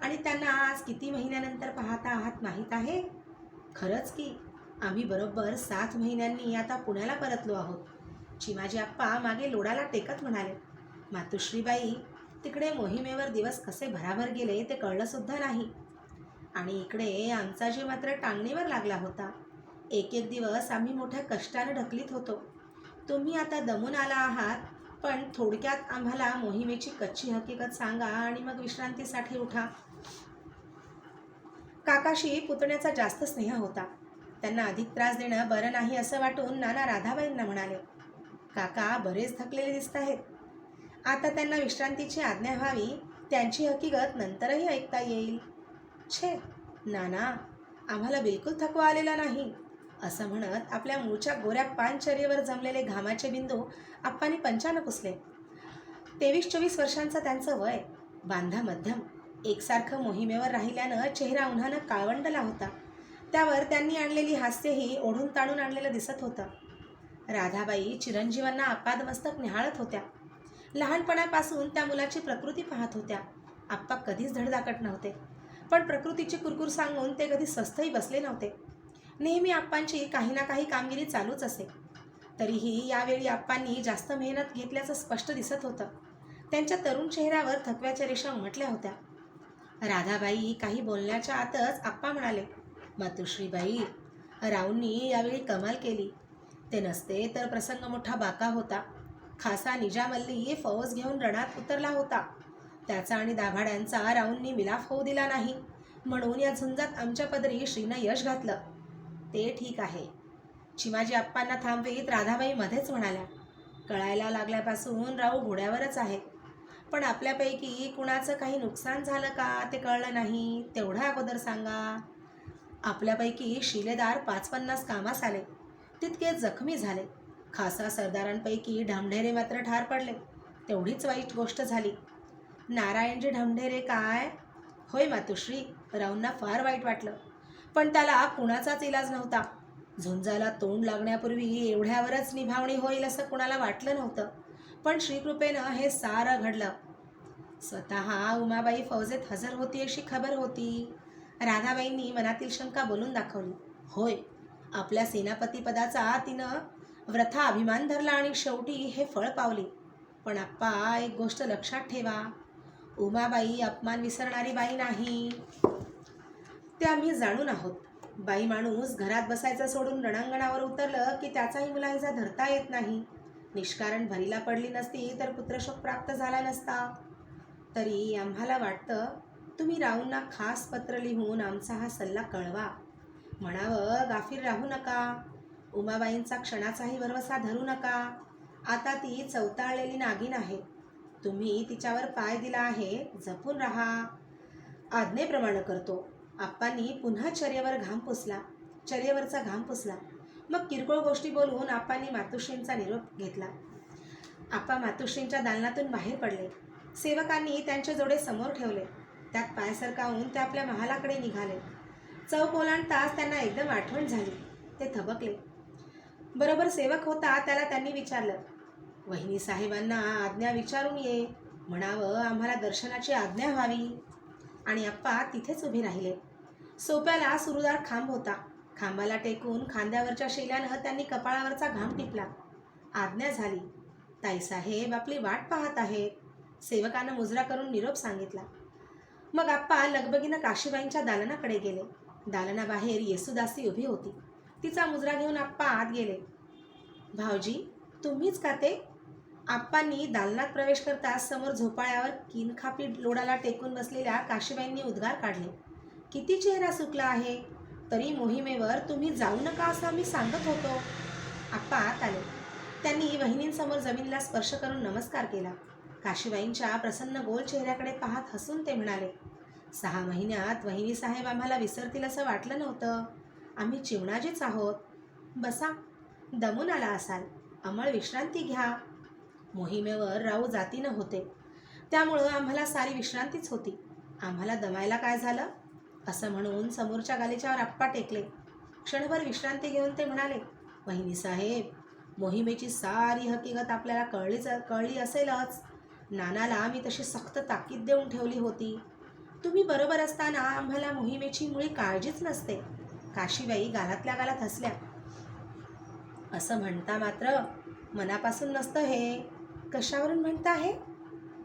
आणि त्यांना आज किती महिन्यानंतर पाहता आहात माहीत आहे?" "खरंच की, आम्ही बरोबर 7 महिन्यांनी आता पुण्याला परतलो आहोत." चिमाजी अप्पा मागे लोडाला टेकत म्हणाले, "मातोश्रीबाई, तिकडे मोहिमेवर दिवस कसे भराभर गेले ते कळलंसुद्धा नाही. आणि इकडे आमचा जीव मात्र टांगणीवर लागला होता. एक एक दिवस आम्ही मोठ्या कष्टानं ढकलीत होतो. तुम्ही आता दमून आला आहात, पण थोडक्यात आम्हाला मोहिमेची कच्ची हकीकत सांगा आणि मग विश्रांतीसाठी उठा." काकाशी पुतण्याचा जास्त स्नेह होता. त्यांना अधिक त्रास देणं बरं नाही असं वाटून नाना राधाबाईंना म्हणाले, "काका बरेच थकलेले दिसत आहेत. आता त्यांना विश्रांतीची आज्ञा व्हावी. त्यांची हकीकत नंतरही ऐकता येईल." "छे नाना, आम्हाला बिलकुल थकवा आलेला नाही." असं म्हणत आपल्या मूळच्या गोऱ्या पानचर्येवर जमलेले घामाचे बिंदू अप्पांनी पंचानं पुसले. 23-24 वर्षांचं त्यांचं वय, बांधा मध्यम, एकसारखं मोहिमेवर राहिल्यानं चेहरा उन्हानं काळवंडला होता. त्यावर त्यांनी आणलेली हास्यही ओढून ताणून आणलेलं दिसत होतं. राधाबाई चिरंजीवांना आपादमस्तक निहाळत होत्या. लहानपणापासून त्या मुलाची प्रकृती पाहत होत्या. आप्पा कधीच धडधाकट नव्हते, पण प्रकृतीची कुरकुर सांगून ते कधी स्वस्थही बसले नव्हते. नेहमी आप्पांची काही ना काही कामगिरी चालूच असे. तरीही यावेळी आप्पांनी जास्त मेहनत घेतल्याचं स्पष्ट दिसत होतं. त्यांच्या तरुण चेहऱ्यावर थकव्याच्या रेषा उमटल्या होत्या. राधाबाई काही बोलण्याच्या आतच आप्पा म्हणाले, "मातोश्रीबाई, राऊंनी यावेळी कमाल केली. ते नसते तर प्रसंग मोठा बाका होता. खासा निजामल्ली फौज घेऊन रणात उतरला होता. त्याचा आणि दाभाड्यांचा राऊंनी मिलाफ होऊ दिला नाही, म्हणून या झुंजात आमच्या पदरी श्रीनं यश घातलं." "ते ठीक आहे." चिमाजी अप्पांना थांबवीत राधाबाई मध्येच म्हणाल्या, "कळायला लागल्यापासून राऊ घोड्यावरच आहे. पण आपल्यापैकी कुणाचं काही नुकसान झालं का ते कळलं नाही, तेवढं अगोदर सांगा." "आपल्यापैकी शिलेदार 5-50 कामास आले, तितके जखमी झाले. खासा सरदारांपैकी ढमढेरे मात्र ठार पडले. तेवढीच वाईट गोष्ट झाली." "नारायणजी ढमढेरे काय?" "होय मातोश्री, राऊंना फार वाईट वाटलं, पण त्याला कुणाचाच इलाज नव्हता. झुंजाला तोंड लागण्यापूर्वी एवढ्यावरच निभावणी होईल असं कुणाला वाटलं नव्हतं. पण श्रीकृपेनं हे सारं घडलं." स्वतः उमाबाई फौजेत हजर होती अशी खबर होती. राधाबाईंनी मनातील शंका बोलून दाखवली. "होय, आपल्या सेनापतीपदाचा तिनं व्रथा अभिमान धरला आणि शेवटी हे फळ पावली. पण आप्पा, एक गोष्ट लक्षात ठेवा, उमाबाई अपमान विसरणारी बाई नाही. ते आम्ही जाणून आहोत. बाई माणूस घरात बसायचं सोडून रणांगणावर उतरलं की त्याचाही मुलाहिजा धरता येत नाही. निष्कारण भरीला पडली नसती तर पुत्रशोक प्राप्त झाला नसता. तरी आम्हाला वाटतं तुम्ही राहूंना खास पत्र लिहून आमचा हा सल्ला कळवा. म्हणावं गाफीर राहू नका. उमाबाईंचा क्षणाचाही भरवसा धरू नका. आता ती चवताळलेली नागिन आहे. तुम्ही तिच्यावर पाय दिला आहे, जपून राहा. आज्ञेप्रमाणे करतो. आप्पांनी पुन्हा चर्येवरचा घाम पुसला. मग किरकोळ गोष्टी बोलून आप्पांनी मातोश्रींचा निरोप घेतला. आप्पा मातोश्रींच्या दालनातून बाहेर पडले. सेवकांनी त्यांचे जोडे समोर ठेवले. त्यात पाय सरकावून ते आपल्या महालाकडे निघाले. चौक ओलांडताच त्यांना एकदम आठवण झाली. ते थबकले. बरोबर सेवक होता त्याला त्यांनी विचारलं, वहिनी साहेबांना आज्ञा विचारून ये. म्हणावं आम्हाला दर्शनाची आज्ञा व्हावी. आणि आप्पा तिथेच उभे राहिले. सोप्याला सुरुदार खांब होता. खांबाला टेकून खांद्यावरच्या शेल्यानं त्यांनी कपाळावरचा घाम टिपला. आज्ञा झाली. ताईसाहेब आपली वाट पाहत आहेत. सेवकानं मुजरा करून निरोप सांगितला. मग आप्पा लगबगीनं काशीबाईंच्या दालनाकडे गेले. दालनाबाहेर येसुदासी उभी होती. तिचा मुजरा घेऊन आप्पा आत गेले. भाऊजी तुम्हीच का ते? आप्पांनी दालनात प्रवेश करताच समोर झोपाळ्यावर किनखापी लोडाला टेकून बसलेल्या काशीबाईंनी उद्गार काढले. किती चेहरा सुकला आहे. तरी मोहिमेवर तुम्ही जाऊ नका असं आम्ही सांगत होतो. आप्पा आत आले. त्यांनी वहिनींसमोर जमिनीला स्पर्श करून नमस्कार केला. काशीबाईंच्या प्रसन्न गोल चेहऱ्याकडे पाहत हसून ते म्हणाले, 6 महिन्यात वहिनी साहेब आम्हाला विसरतील असं वाटलं नव्हतं. आम्ही चिवणाजीच आहोत. बसा, दमून आला असाल. अंमळ विश्रांती घ्या. मोहिमेवर राहू जातीनं होते, त्यामुळं आम्हाला सारी विश्रांतीच होती. आम्हाला दमायला काय झालं? असं म्हणून समोरच्या गालीच्यावर आप्पा टेकले. क्षणभर विश्रांती घेऊन ते म्हणाले, वहिनी साहेब मोहिमेची सारी हकीकत आपल्याला कळली असेलच. नानाला मी तशी सक्त ताकीद देऊन ठेवली होती. तुम्ही बरोबर असताना आम्हाला मोहिमेची मुळी काळजीच नसते. काशीबाई गालातल्या गालात हसल्या. असं म्हणता मात्र मनापासून नसतं हे. कशावरून म्हणता हे?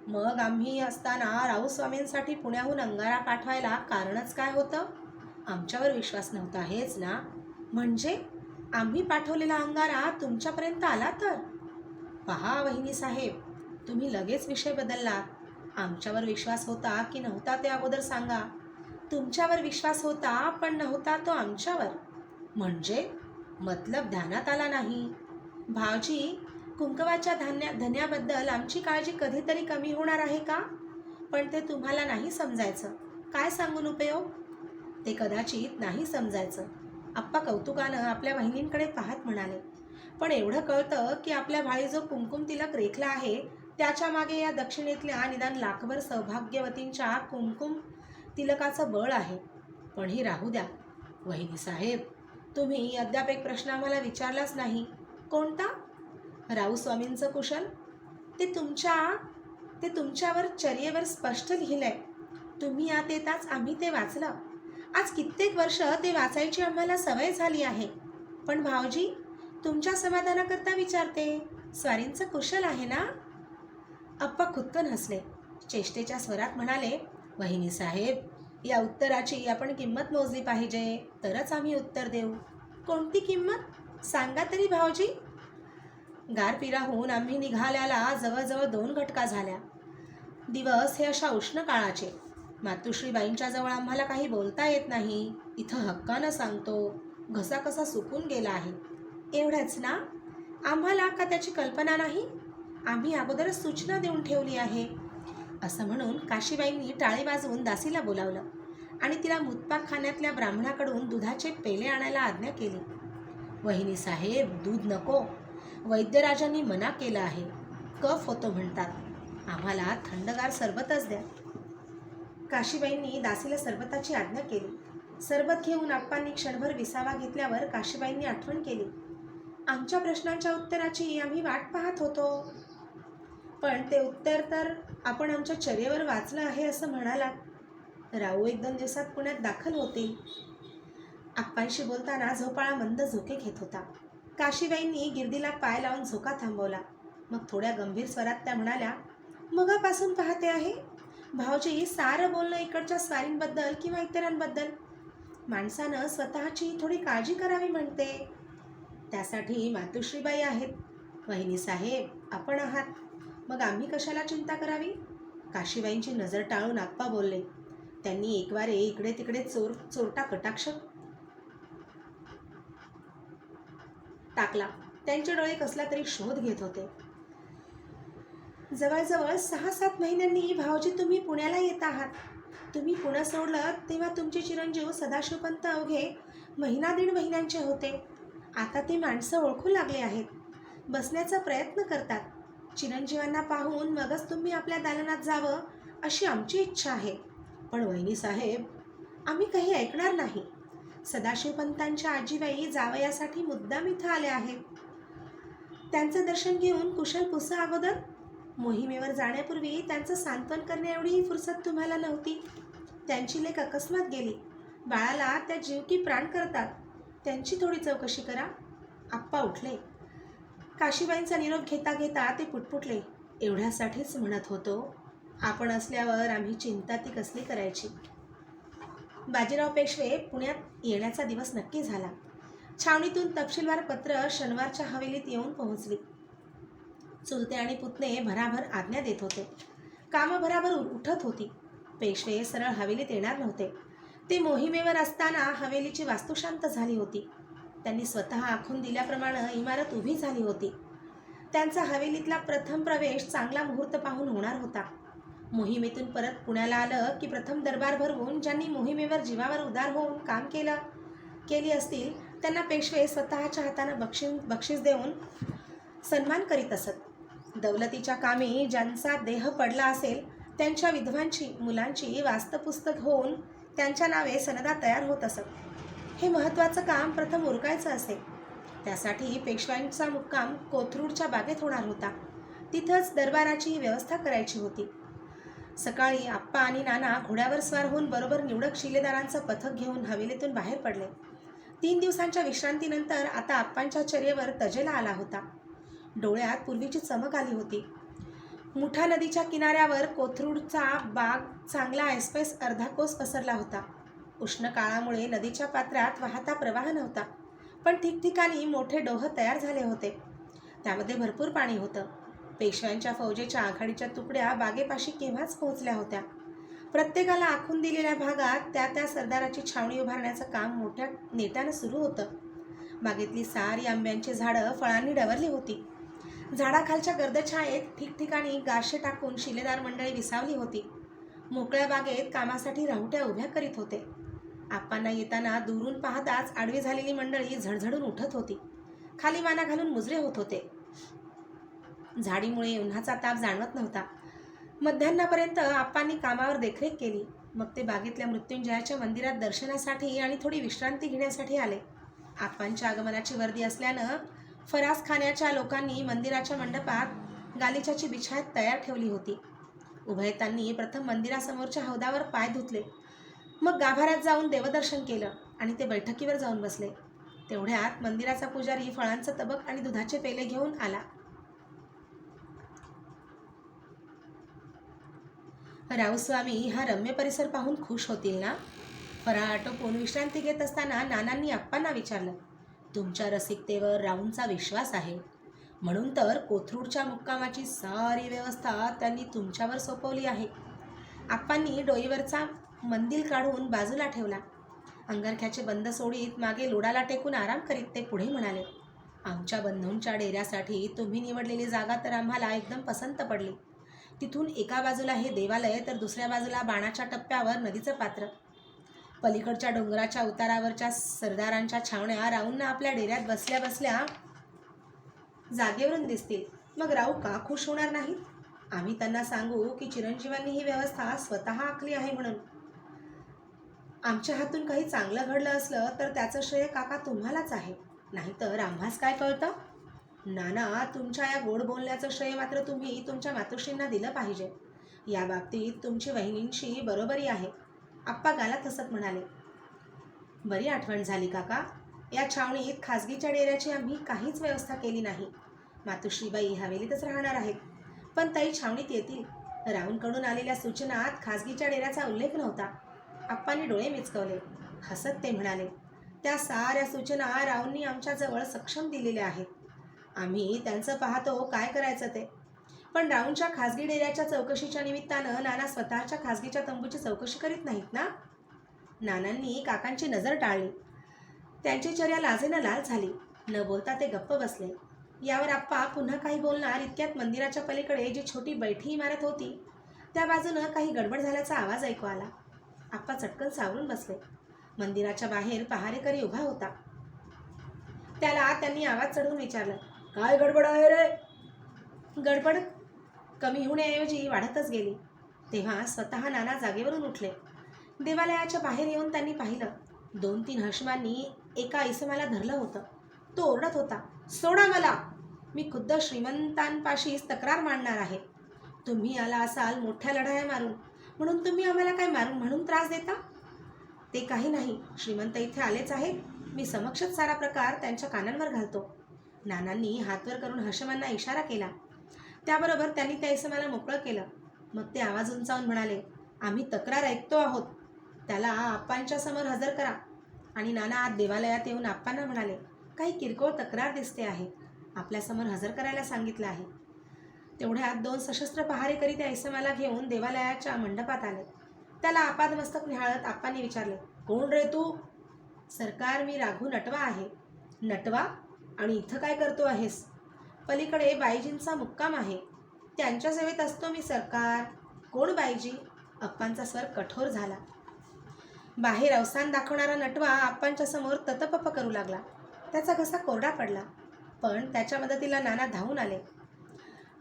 मग आम्ही असताना राऊस्वामींसाठी पुण्याहून अंगारा पाठवायला कारणच काय होतं? आमच्यावर विश्वास नव्हता हेच ना? म्हणजे आम्ही पाठवलेला अंगारा तुमच्यापर्यंत आला तर? पहा वहिनी साहेब, तुम्ही लगेच विषय बदललात. आमच्यावर विश्वास होता की नव्हता ते अगोदर सांगा. तुमच्यावर विश्वास होता पण नव्हता तो आमच्यावर. म्हणजे मतलब ध्यानात आला नाही. भावजी कुंकवाच्या धन्याबद्दल आमची काळजी कधीतरी कमी होणार आहे का? पण ते तुम्हाला नाही समजायचं. काय सांगून उपयोग? ते कदाचित नाही समजायचं. आप्पा कौतुकानं आपल्या वहिनींकडे पाहत म्हणाले, पण एवढं कळतं की आपल्या भाळी जो कुमकुम तिलक रेखला आहे त्याच्या मागे या दक्षिणेतल्या निदान लाखभर सौभाग्यवतींच्या कुमकुम तिलकाचं बळ आहे. पण ही राहू द्या. वहिनी साहेब तुम्ही अद्याप एक प्रश्न आम्हाला विचारलाच नाही. कोणता? राऊस्वामींचं कुशल. ते तुमच्यावर चर्येवर स्पष्ट लिहिलंय. तुम्ही आत येताच आम्ही ते वाचलं. आज कित्येक वर्ष ते वाचायची आम्हाला सवय झाली आहे. पण भाऊजी तुमच्या समाधानाकरता विचारते, स्वारींचं कुशल आहे ना? आप्पा खुदकन हसले. चेष्टेच्या स्वरात म्हणाले, वहिनी साहेब या उत्तराची आपण किंमत मोजली पाहिजे, तरच आम्ही उत्तर देऊ. कोणती किंमत? सांगा तरी भाऊजी. गारपिराहून आम्ही निघाल्याला जवळजवळ 2 घटका झाल्या. दिवस हे अशा उष्ण काळाचे. मातोश्रीबाईंच्या जवळ आम्हाला काही बोलता येत नाही. इथं हक्कानं सांगतो, घसा कसा सुकून गेला आहे. एवढंच ना? आम्हाला का त्याची कल्पना नाही? आम्ही अगोदरच सूचना देऊन ठेवली आहे. असं म्हणून काशीबाईंनी टाळी वाजवून दासीला बोलावलं आणि तिला मुतपाकखान्यातल्या ब्राह्मणाकडून दुधाचे पेले आणायला आज्ञा केली. वहिनी साहेब दूध नको. वैद्यराजांनी मना केलं आहे. कफ होतो म्हणतात. आम्हाला थंडगार सरबतच द्या. काशीबाईंनी दासीला सरबताची आज्ञा केली. सरबत घेऊन आप्पांनी क्षणभर विसावा घेतल्यावर काशीबाईंनी आठवण केली, आमच्या प्रश्नांच्या उत्तराची आम्ही वाट पाहत होतो. पण ते उत्तर तर आपण आमच्या चर्येवर वाचलं आहे असं म्हणालात. राऊ 1-2 दिवसात पुण्यात दाखल होतील. आप्पांशी बोलताना झोपाळा मंद झोके घेत होता. काशीबाईंनी गिरदीला पाय लावून झोका थांबवला. मग थोड्या गंभीर स्वरात त्या म्हणाल्या, मगापासून पाहते आहे भाऊजी सारं बोलणं इकडच्या स्वारींबद्दल किंवा इतरांबद्दल. माणसानं स्वतःची थोडी काळजी करावी म्हणते. त्यासाठी मातोश्रीबाई आहेत. वहिनी साहेब आपण आहात, मग आम्ही कशाला चिंता करावी? काशीबाईंची नजर टाळून आप्पा बोलले. त्यांनी एकवारे इकडे तिकडे चोरटा कटाक्ष टाकला. त्यांचे डोळे कसला तरी शोध घेत होते. जवळजवळ 6-7 महिन्यांनी भाऊजी तुम्ही पुण्याला येत आहात. तुम्ही पुणे सोडलं तेव्हा तुमचे चिरंजीव सदाशिवपंत अवघे 1.5 महिन्यांचे होते. आता ते माणसं ओळखू लागले आहेत. बसण्याचा प्रयत्न करतात. चिरंजीवांना पाहून मगच तुम्ही आपल्या दालनात जावं अशी आमची इच्छा आहे. पण वहिनी साहेब आम्ही काही ऐकणार नाही. सदाशिवपंतांच्या आजीबाई जावयासाठी मुद्दाम इथं आल्या आहेत. त्यांचं दर्शन घेऊन कुशल पुसा अगोदर. मोहिमेवर जाण्यापूर्वी त्यांचं सांत्वन करण्याएवढी फुरसत तुम्हाला नव्हती. त्यांची लेक अकस्मात गेली. बाळाला त्या जीव की प्राण करतात. त्यांची थोडी चौकशी करा. आप्पा उठले. काशीबाईंचा निरोप घेता घेता ते पुटपुटले. एवढ्यासाठीच म्हणत होतो, आपण असल्यावर आम्ही चिंता ती कसली करायची. बाजीराव पेशवे पुण्यात येण्याचा दिवस नक्की झाला. छावणीतून तपशीलवार पत्र शनिवारच्या हवेलीत येऊन पोहोचली. चुलते आणि पुतणे भराभर आज्ञा देत होते. कामं भराभर उठत होती. पेशवे सरळ हवेलीत येणार नव्हते. ते मोहिमेवर असताना हवेलीची वास्तू शांत झाली होती. त्यांनी स्वतः आखून दिल्याप्रमाणे इमारत उभी झाली होती. त्यांचा हवेलीतला प्रथम प्रवेश चांगला मुहूर्त पाहून होणार होता. मोहिमेतून परत पुण्याला आलं की प्रथम दरबार भरवून ज्यांनी मोहिमेवर जीवावर उदार होऊन काम केली असतील त्यांना पेशवे स्वतःच्या हातानं बक्षीस देऊन सन्मान करीत असत. दौलतीच्या कामी ज्यांचा देह पडला असेल त्यांच्या विधवांची मुलांची वास्तपुस्तक होऊन त्यांच्या नावे सनदा तयार होत असत. हे महत्त्वाचं काम प्रथम उरकायचं असे. त्यासाठी पेशव्यांचा मुक्काम कोथरूडच्या बागेत होणार होता. तिथंच दरबाराची व्यवस्था करायची होती. सकाळी आप्पा आणि नाना घोड्यावर स्वार होऊन बरोबर निवडक शिलेदारांचं पथक घेऊन हवेलीतून बाहेर पडले. 3 दिवसांच्या विश्रांतीनंतर आता आप्पांच्या चर्येवर तजेला आला होता. डोळ्यात पूर्वीची चमक आली होती. मुठा नदीच्या किनाऱ्यावर कोथरूडचा बाग चांगला ऐसपैस अर्धा कोस पसरला होता. उष्ण काळामुळे नदीच्या पात्रात वाहता प्रवाह नव्हता, पण ठिकठिकाणी मोठे डोह तयार झाले होते. त्यामध्ये भरपूर पाणी होतं. पेशव्यांच्या फौजेच्या आघाडीच्या तुकड्या बागेपाशी केव्हाच पोहोचल्या होत्या. प्रत्येकाला आखून दिलेल्या भागात त्या सरदाराची छावणी उभारण्याचं काम मोठ्या नेटानं सुरू होतं. बागेतली सारी आंब्यांची झाडं फळांनी डवरली होती. झाडाखालच्या गर्दछायेत ठिकठिकाणी गाशे टाकून शिलेदार मंडळी विसावली होती. मोकळ्या बागेत कामासाठी राहुट्या उभ्या करीत होते. आप्पांना येताना दुरून पाहताच आडवी झालेली मंडळी झडझडून उठत होती. खाली माना घालून मुजरे होत होते. झाडीमुळे उन्हाचा ताप जाणवत नव्हता. मध्यान्नापर्यंत आप्पांनी कामावर देखरेख केली. मग ते बागेतल्या मृत्युंजयाच्या मंदिरात दर्शनासाठी आणि थोडी विश्रांती घेण्यासाठी आले. आप्पांच्या आगमनाची वर्दी असल्यानं फरासखान्याच्या लोकांनी मंदिराच्या मंडपात गालिच्याची बिछायत तयार ठेवली होती. उभयतांनी प्रथम मंदिरासमोरच्या हौदावर पाय धुतले. मग गाभाऱ्यात जाऊन देवदर्शन केलं आणि ते बैठकीवर जाऊन बसले. तेवढ्यात मंदिराचा पुजारी फळांचं तबक आणि दुधाचे पेले घेऊन आला. रावस्वामी हा रम्य परिसर पाहून खुश होतील ना? फराळ आटोपून विश्रांती घेत असताना नानांनी आप्पांना विचारलं. तुमच्या रसिकतेवर राऊंचा विश्वास आहे म्हणून तर कोथरूडच्या मुक्कामाची सारी व्यवस्था त्यांनी तुमच्यावर सोपवली आहे. आप्पांनी डोईवरचा मंदिल काढून बाजूला ठेवला. अंगरख्याचे बंद सोडीत मागे लोडाला टेकून आराम करीत ते पुढे म्हणाले. आमच्या बंधूंच्या डेऱ्यासाठी तुम्ही निवडलेली जागा तर आम्हाला एकदम पसंत पडली. तिथून एका बाजूला हे देवालय तर दुसऱ्या बाजूला बाणाच्या टप्प्यावर नदीचं पात्र. पलीकडच्या डोंगराच्या उतारावरच्या सरदारांच्या छावण्या राऊंना आपल्या डेऱ्यात बसल्या बसल्या जागेवरून दिसतील. मग राऊ का खुश होणार नाहीत? आम्ही त्यांना सांगू की चिरंजीवांनी ही व्यवस्था स्वतः आखली आहे म्हणून. आमच्या हातून काही चांगलं घडलं असलं तर त्याचं श्रेय काका तुम्हालाच आहे, नाहीतर आम्हास काय कळतं? नाना, तुमच्या या गोड बोलण्याचं श्रेय मात्र तुम्ही तुमच्या मातोश्रींना दिलं पाहिजे. या बाबतीत तुमची वहिनींशी बरोबरी आहे, आप्पा गालात हसत म्हणाले. बरी आठवण झाली काका. या छावणीत खाजगीच्या डेऱ्याची आम्ही काहीच व्यवस्था केली नाही. मातोश्रीबाई हवेलीतच राहणार आहेत, पण ताई छावणीत येतील. राऊंकडून आलेल्या सूचनात खाजगीच्या डेऱ्याचा उल्लेख नव्हता. आप्पांनी डोळे मिचकवले. हसत ते म्हणाले, त्या साऱ्या सूचना राऊंनी आमच्याजवळ सक्षम दिलेल्या आहेत. आम्ही त्यांचं पाहतो काय करायचं ते. पण राऊंच्या खासगी डेऱ्याच्या चौकशीच्या निमित्तानं नाना स्वतःच्या खासगीच्या तंबूची चौकशी करीत नाहीत ना. नानांनी काकांची नजर टाळली. त्यांची चर्या लाजेनं लाल झाली. न बोलता ते गप्प बसले. यावर आप्पा पुन्हा काही बोलणार इतक्यात मंदिराच्या पलीकडे जी छोटी बैठी इमारत होती त्या बाजूनं काही गडबड झाल्याचा आवाज ऐकू आला. आप्पा चटकन सावरून बसले. मंदिराच्या बाहेर पहारेकरी उभा होता. त्याला त्यांनी आवाज चढवून विचारलं, काय गडबड आहे रे? गडबड कमी होण्याऐवजी वाढतच गेली. तेव्हा स्वतः नाना जागेवरून उठले. देवालयाच्या बाहेर येऊन त्यांनी पाहिलं, 2-3 हशमांनी एका इसमाला धरलं होतं. तो ओरडत होता, सोडा मला, मी खुद्द श्रीमंतांपाशीच तक्रार मांडणार आहे. तुम्ही आला असाल मोठ्या लढाया मारून, म्हणून तुम्ही आम्हाला काय मारून म्हणून त्रास देता? ते काही नाही, श्रीमंत इथे आलेच आहेत. मी समक्षच सारा प्रकार त्यांच्या कानांवर घालतो. नानांनी हातवर करून हशमांना इशारा केला. त्याबरोबर त्यांनी त्या इसमाला मोकळं केलं. मग ते आवाज उंचावून म्हणाले, आम्ही तक्रार ऐकतो आहोत, त्याला आप्पांच्या समोर हजर करा. आणि नाना आत देवालयात येऊन आप्पांना म्हणाले, काही किरकोळ तक्रार दिसते आहे, आपल्यासमोर हजर करायला सांगितलं आहे. तेवढ्यात 2 सशस्त्र पहारेकरी त्या इसमाला घेऊन देवालयाच्या मंडपात आले. त्याला आपादमस्तक निहाळत आप्पांनी विचारले, कोण रे तू? सरकार, मी राघू नटवा आहे. नटवा? आणि इथं काय करतो आहेस? पलीकडे बाईजींचा मुक्काम आहे, त्यांच्या सेवेत असतो मी सरकार. कोण बाईजी? आप्पांचा स्वर कठोर झाला. बाहेर अवसान दाखवणारा नटवा आप्पांच्या समोर ततपप करू लागला. त्याचा घसा कोरडा पडला, पण त्याच्या मदतीला नाना धावून आले.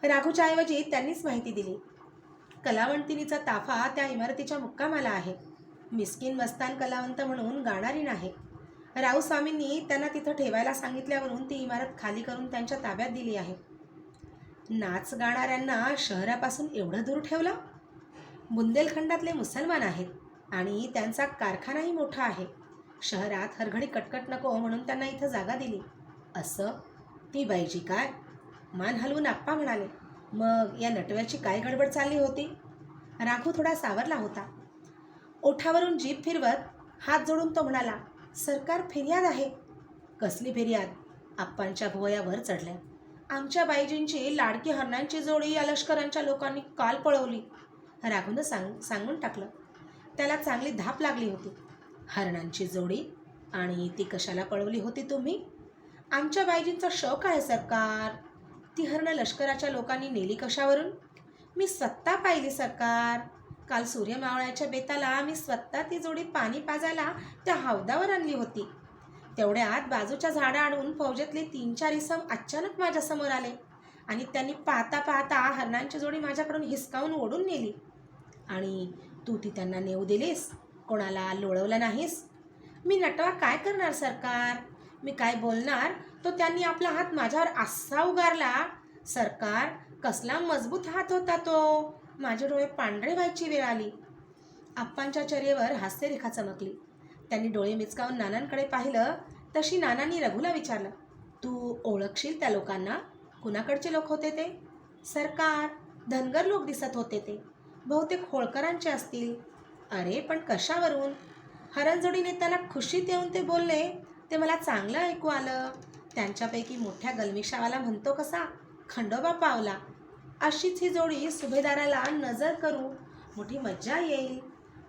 राघूच्या ऐवजी त्यांनीच माहिती दिली. कलावंतिनीचा ताफा त्या इमारतीच्या मुक्कामाला आहे. मिस्किन मस्तान कलावंत म्हणून गाणारी नाही. राऊ स्वामींनी त्यांना तिथं ठेवायला सांगितल्यावरून ती इमारत खाली करून त्यांच्या ताब्यात दिली आहे. नाच गाणाऱ्यांना शहरापासून एवढं दूर ठेवलं? बुंदेलखंडातले मुसलमान आहेत आणि त्यांचा कारखानाही मोठा आहे. शहरात हरघडी कटकट नको म्हणून त्यांना इथं जागा दिली. असं? ती बाईजी काय? मान हलवून आप्पा म्हणाले, मग या नटव्याची काय गडबड चालली होती? राघू थोडा सावरला होता. ओठावरून जीभ फिरवत हात जोडून तो म्हणाला, सरकार, फिर्याद आहे. कसली फिर्याद? आप्पांच्या भुवयावर चढल्या. आमच्या बाईजींची लाडकी हरणांची जोडी या लष्करांच्या लोकांनी काल पळवली. राघूनं सांगून टाकलं. त्याला चांगली धाप लागली होती. हरणांची जोडी? आणि ती कशाला पळवली होती तुम्ही? आमच्या बाईजींचा शौक आहे सरकार. ती हरणं लष्कराच्या लोकांनी नेली कशावरून? मी स्वतः पाहिली सरकार. काल सूर्य मावळ्याच्या बेताला मी स्वतः ती जोडी पाणी पाजायला त्या हौदावर आणली होती. तेवढ्यात बाजूच्या झाडा आणून फौजेतले 3-4 इसम अचानक माझ्यासमोर आले आणि त्यांनी पाहता पाहता हरणांची जोडी माझ्याकडून हिसकावून ओढून नेली. आणि तू ती त्यांना नेऊ दिलीस? कोणाला लोळवलं नाहीस? मी नटवा काय करणार सरकार? मी काय बोलणार तो त्यांनी आपला हात माझ्यावर असा उगारला. सरकार, कसला मजबूत हात होता तो. माझे डोळे पांढरे व्हायची वेळ आली. आप्पांच्या चेहऱ्यावर हास्यरेखा चमकली. त्यांनी डोळे मिचकावून नानांकडे पाहिलं. तशी नानांनी रघूला विचारलं, तू ओळखशील त्या लोकांना? कुणाकडचे लोक होते ते? सरकार, धनगर लोक दिसत होते ते. बहुतेक होळकरांचे असतील. अरे, पण कशावरून? हरणजोडीने त्याला खुशीत येऊन ते बोलले, ते मला चांगलं ऐकू आलं. त्यांच्यापैकी मोठ्या गलमिशावाला म्हणतो कसा, खंडोबा पावला. अशीच ही जोडी सुभेदाराला नजर करू, मोठी मज्जा येईल.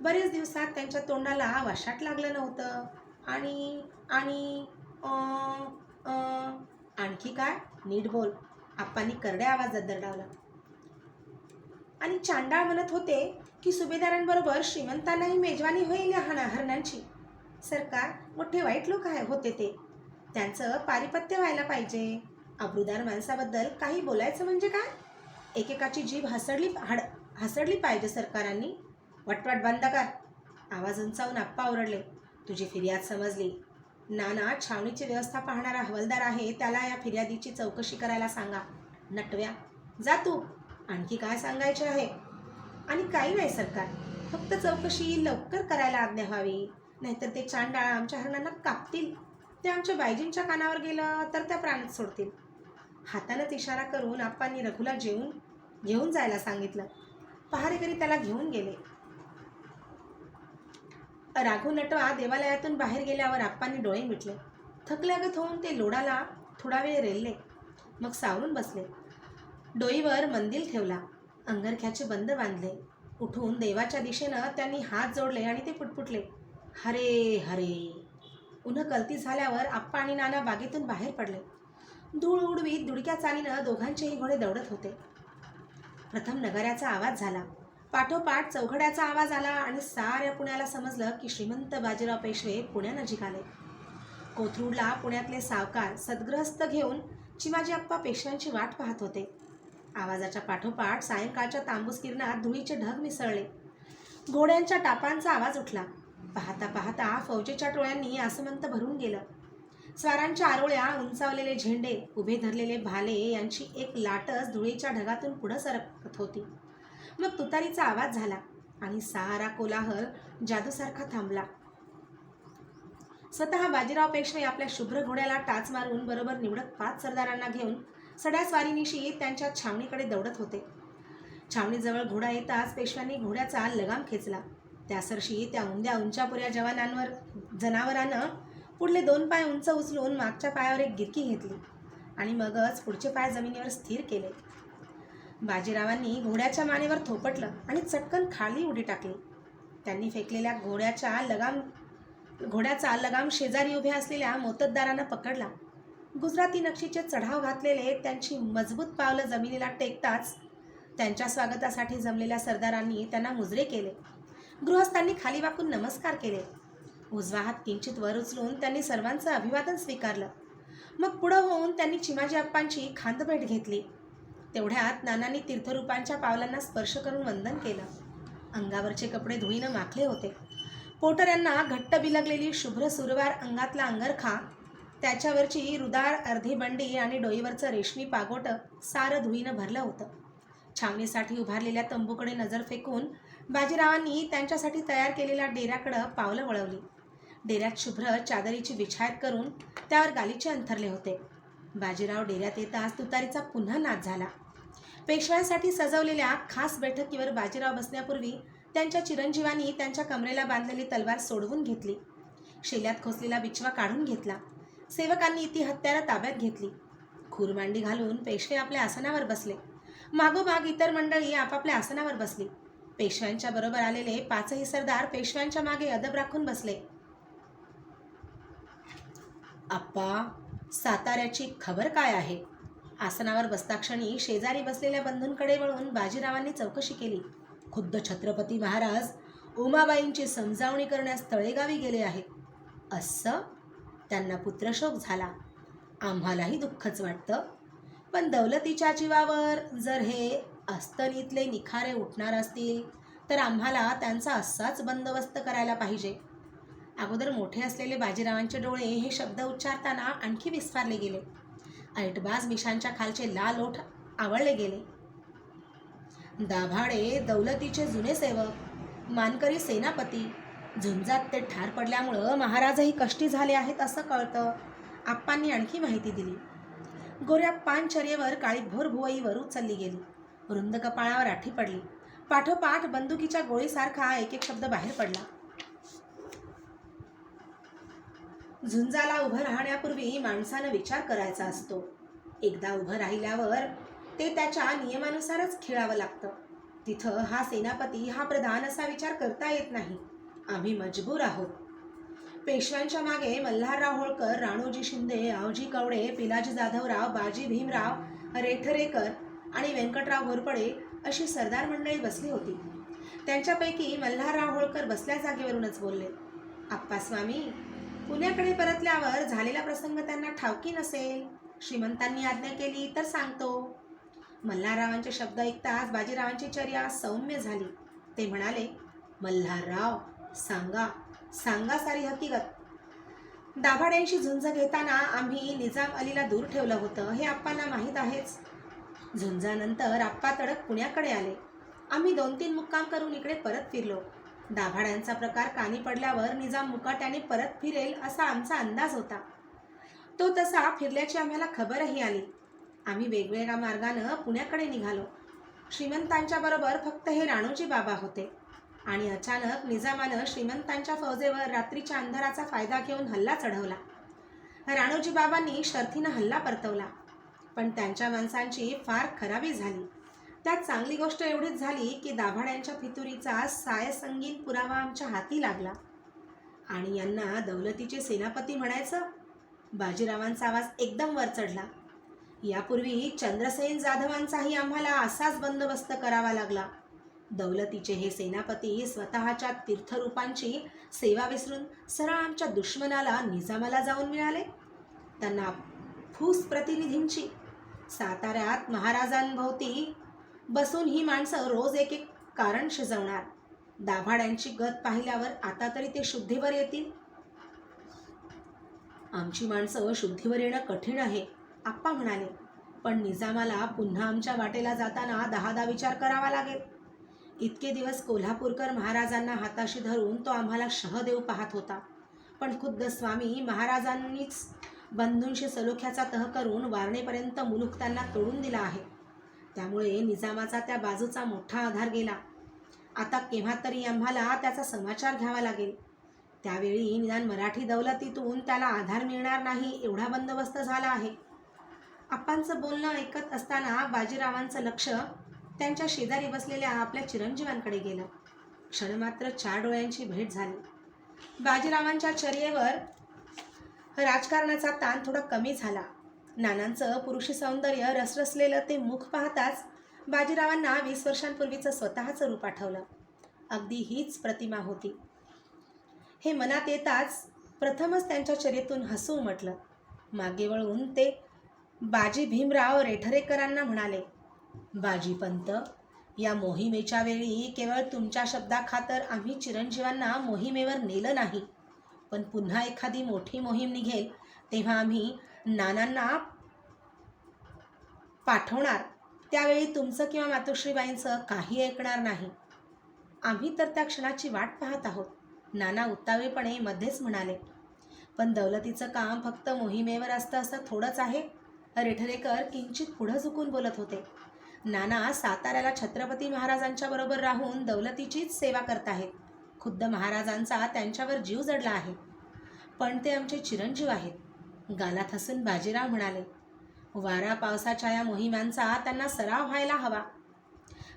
बरेच दिवसात त्यांच्या तोंडाला वशाट लागलं नव्हतं. आणि आणि आणखी काय? नीट बोल. आप्पांनी करड्या आवाजात दरडावला. आणि चांडाळ म्हणत होते की सुभेदारांबरोबर श्रीमंतांनाही मेजवानी होईल या हरणांची. सरकार, मोठे वाईट लोक होते ते. त्यांचं पारिपत्य व्हायला पाहिजे. अब्रूदार माणसाबद्दल काही बोलायचं म्हणजे काय? एकेकाची जीभ हसडली पाहिजे सरकारांनी. वटवट बंद कर. आवाज उंचावून आप्पा ओरडले. तुझी फिर्याद समजली. नाना छावणीची व्यवस्था पाहणारा हवालदार आहे, त्याला या फिर्यादीची चौकशी करायला सांगा. नटव्या, जा तू. आणखी काय सांगायचे आहे? आणि काही नाही सरकार, फक्त चौकशी लवकर करायला आज्ञा व्हावी, नाहीतर ते चांडाळ आमच्या हरणांना कापतील. ते आमच्या बाईजींच्या कानावर गेलं तर त्या प्राणात सोडतील. हातानंच इशारा करून आप्पांनी रघूला घेऊन जायला सांगितलं. पहारेकरी त्याला घेऊन गेले. राघू नटवा देवालयातून बाहेर गेल्यावर आप्पांनी डोळे मिटले. थकल्यागत होऊन ते लोडाला थोडा वेळ रेलले, मग सावरून बसले. डोईवर मंदिल ठेवला, अंगरख्याचे बंद बांधले. उठून देवाच्या दिशेनं त्यांनी हात जोडले आणि ते पुटपुटले, हरे हरे. उन्ह कलती झाल्यावर आप्पा आणि नाना बागेतून बाहेर पडले. धूळ उडवीत दुडक्या चालीनं दोघांचेही घोडे दौडत होते. प्रथम नगाऱ्याचा आवाज झाला, पाठोपाठ चौघड्याचा आवाज आला आणि साऱ्या पुण्याला समजलं की श्रीमंत बाजीराव पेशवे पुण्यानजीक आले. कोथरूडला पुण्यातले सावकार सद्ग्रहस्थ घेऊन चिमाजी आप्पा पेशव्यांची वाट पाहत होते. आवाजाच्या पाठोपाठ सायंकाळच्या तांबूस किरणात धुळीचे ढग मिसळले. घोड्यांच्या टापांचा आवाज उठला. पाहता पाहता फौजेच्या टोळ्यांनी आसमंत भरून गेलं. स्वारांच्या आरोळ्या, उंचावलेले झेंडे, उभे धरलेले भाले यांची एक लाटच धुळीच्या ढगातून पुढं सरकत होती. मग तुतारीचा आवाज झाला आणि सारा कोलाहल जादूसारखा थांबला. स्वतः बाजीराव पेशवे आपल्या शुभ्र घोड्याला टाच मारून बरोबर निवडक 5 सरदारांना घेऊन सड्या स्वारीनिशी त्यांच्या छावणीकडे दौडत होते. छावणीजवळ घोडा येताच पेशव्यांनी घोड्याचा लगाम खेचला. त्यासरशी त्या उंद्या उंचापुऱ्या जनावरानं पुढले 2 पाय उंच उचलून मागच्या पायावर एक गिरकी घेतली आणि मगच पुढचे पाय जमिनीवर स्थिर केले. बाजीरावांनी घोड्याच्या मानेवर थोपटलं आणि चटकन खाली उडी टाकली. त्यांनी फेकलेल्या घोड्याचा लगाम शेजारी उभ्या असलेल्या मोत्तद्दारानं पकडला. गुजराती नक्षीचे चढाव घातलेले त्यांची मजबूत पावलं जमिनीला टेकताच त्यांच्या स्वागतासाठी जमलेल्या सरदारांनी त्यांना मुजरे केले. गृहस्थांनी खाली वाकून नमस्कार केले. उजवा हात किंचित वर उचलून त्यांनी सर्वांचं अभिवादन स्वीकारलं. मग पुढं होऊन त्यांनी चिमाजी आप्पांची खांदभेट घेतली. तेवढ्यात नानांनी तीर्थरूपांच्या पावलांना स्पर्श करून वंदन केलं. अंगावरचे कपडे धुळीनं माखले होते. पोटऱ्यांना घट्ट बिलगलेली शुभ्र सुरवार अंगातला अंगरखा, त्याच्यावरची रुदार अर्धी बंडी आणि डोईवरचं रेशमी पागोटं सारं धुळीनं भरलं होतं. छावणीसाठी उभारलेल्या तंबूकडे नजर फेकून बाजीरावांनी त्यांच्यासाठी तयार केलेल्या डेऱ्याकडं पावलं वळवली. डेऱ्यात शुभ्र चादरीची बिछायत करून त्यावर गालिचे अंथरले होते. बाजीराव डेऱ्यात येताच तुतारीचा पुन्हा नाद झाला. पेशव्यांसाठी सजवलेल्या खास बैठकीवर बाजीराव बसण्यापूर्वी त्यांच्या चिरंजीवांनी त्यांच्या कमरेला बांधलेली तलवार सोडवून घेतली. शेल्यात खोसलेला बिछवा काढून घेतला. सेवकांनी ती हत्यारं ताब्यात घेतली. खूरमांडी घालून पेशवे आपल्या आसनावर बसले. मागोमाग इतर मंडळी आपापल्या आसनावर बसली. पेशव्यांच्या बरोबर आलेले 5ही सरदार पेशव्यांच्या मागे अदब राखून बसले. आप्पा, साताऱ्याची खबर काय आहे? आसनावर बसताक्षणी शेजारी बसलेल्या बंधूंकडे वळून बाजीरावांनी चौकशी केली. खुद्द छत्रपती महाराज उमाबाईंची समजावणी करण्यास तळेगावी गेले आहेत. असं? त्यांना पुत्रशोक झाला. आम्हालाही दुःखच वाटतं, पण दौलतीच्या जीवावर जर हे अस्तनीतले निखारे उठणार असतील तर आम्हाला त्यांचा असाच बंदोबस्त करायला पाहिजे. अगोदर मोठे असलेले बाजीरावांचे डोळे हे शब्द उच्चारताना आणखी विस्फारले गेले. ऐटबाज मिशांच्या खालचे लाल ओठ आवळले गेले. दाभाडे दौलतीचे जुने सेवक, मानकरी सेनापती, झुंजात ते ठार पडल्यामुळं महाराजही कष्टी झाले आहेत असं कळतं. आप्पांनी आणखी माहिती दिली. गोऱ्या पानचर्येवर काळी भोर भुवई वर उचलली गेली. रुंद कपाळावर आठी पडली. पाठोपाठ बंदुकीच्या गोळीसारखा एक एक शब्द बाहेर पडला. झुंजाला उभं राहण्यापूर्वी माणसानं विचार करायचा असतो. एकदा उभं राहिल्यावर ते त्याच्या नियमानुसारच खेळावं लागतं. तिथं हा सेनापती, हा प्रधान असा विचार करता येत नाही. आम्ही मजबूर आहोत. पेशव्यांच्या मागे मल्हारराव होळकर, राणोजी शिंदे, आवजी कवडे, पिलाजी जाधवराव, बाजी भीमराव रेठरेकर आणि व्यंकटराव घोरपडे अशी सरदार मंडळी बसली होती. त्यांच्यापैकी मल्हारराव होळकर बसल्या जागेवरूनच बोलले. आप्पास्वामी, पुण्याकडे परतल्यावर झालेला प्रसंग त्यांना ठावकी नसेल. श्रीमंतांनी आज्ञा केली तर सांगतो. मल्हाररावांचे शब्द ऐकताच बाजीरावांची चर्या सौम्य झाली. ते म्हणाले, मल्हारराव, सांगा सांगा सारी हकीकत. दाभाड्यांशी झुंज घेताना आम्ही निजाम अलीला दूर ठेवलं होतं हे आप्पांना माहीत आहेच. झुंजानंतर आप्पा तडक पुण्याकडे आले. आम्ही 2-3 मुक्काम करून इकडे परत फिरलो. दाभाड्यांचा प्रकार कानी पडल्यावर निजाम मुकाट्याने परत फिरेल असा आमचा अंदाज होता. तो तसा फिरल्याची आम्हाला खबरही आली. आम्ही वेगवेगळ्या मार्गानं पुण्याकडे निघालो. श्रीमंतांच्या बरोबर फक्त हे राणोजी बाबा होते. आणि अचानक निजामानं श्रीमंतांच्या फौजेवर रात्रीच्या अंधाराचा फायदा घेऊन हल्ला चढवला. राणोजी बाबांनी शर्थीनं हल्ला परतवला, पण त्यांच्या माणसांची फार खराबी झाली. त्यात चांगली गोष्ट एवढीच झाली की दाभाड्यांच्या फितुरीचा सायसंगीन पुरावा आमच्या हाती लागला आणि यांना दौलतीचे सेनापती म्हणायचं. बाजीरावांचा आवाज एकदम वर चढला. यापूर्वी चंद्रसेन जाधवांचाही आम्हाला असाच बंदोबस्त करावा लागला. दौलतीचे हे सेनापती स्वतःच्या तीर्थरूपांची सेवा विसरून सरळ आमच्या दुश्मनाला निजामाला जाऊन मिळाले. त्यांना फूस प्रतिनिधींची साताऱ्यात महाराजांभोवती बसून ही माणसं रोज एक एक कारण शिजवणार. दाभाड्यांची गत पाहिल्यावर आता तरी ते शुद्धीवर येतील. आमची माणसं शुद्धीवर येणं कठीण आहे, आप्पा म्हणाले. पण निजामाला पुन्हा आमच्या वाटेला जाताना 10दा विचार करावा लागेल. इतके दिवस कोल्हापूरकर महाराजांना हाताशी धरून तो आम्हाला शह देऊ पाहत होता, पण खुद्द स्वामी महाराजांनीच बंधूंशी सलोख्याचा तह करून वारणेपर्यंत मुलूक त्यांना तोडून दिला आहे. त्यामुळे निजामाचा त्या बाजूचा मोठा आधार गेला. आता केव्हा तरी आम्हाला त्याचा समाचार घ्यावा लागेल. त्यावेळी निदान मराठी दौलतीतून त्याला आधार मिळणार नाही एवढा बंदोबस्त झाला आहे. आप्पांचं बोलणं ऐकत असताना बाजीरावांचं लक्ष त्यांच्या शेजारी बसलेल्या आपल्या चिरंजीवांकडे गेलं. क्षणमात्र 4 डोळ्यांची भेट झाली. बाजीरावांच्या चर्येवर राजकारणाचा ताण थोडा कमी झाला. नानांचं पुरुषी सौंदर्य रसरसलेलं ते मुख पाहताच बाजीरावांना 20 वर्षांपूर्वीचं स्वतःचं रूप आठवलं. अगदी हीच प्रतिमा होती हे मनात येताच प्रथमच त्यांच्या चर्येतून हसू उमटलं. मागे वळून ते बाजी भीमराव रेठरेकरांना म्हणाले, बाजीपंत, या मोहिमेच्या वेळी केवळ तुमच्या शब्दाखातर आम्ही चिरंजीवांना मोहिमेवर नेलं नाही, पण पुन्हा एखादी मोठी मोहीम निघेल तेव्हा आम्ही नानांना पाठवणार. त्यावेळी तुमचं किंवा मातोश्रीबाईंचं काही ऐकणार नाही. आम्ही तर त्या क्षणाची वाट पाहत आहोत, नाना उत्तावेपणे मध्येच म्हणाले. पण दौलतीचं काम फक्त मोहिमेवर असतं असं थोडंच आहे. रेठरेकर किंचित पुढं झुकून बोलत होते. नाना साताऱ्याला छत्रपती महाराजांच्या बरोबर राहून दौलतीचीच सेवा करत आहेत. खुद्द महाराजांचा त्यांच्यावर जीव जडला आहे. पण ते आमचे चिरंजीव आहेत. गालात हसून बाजीराव म्हणाले, वारा पावसाच्या या मोहिमांचा त्यांना सराव व्हायला हवा.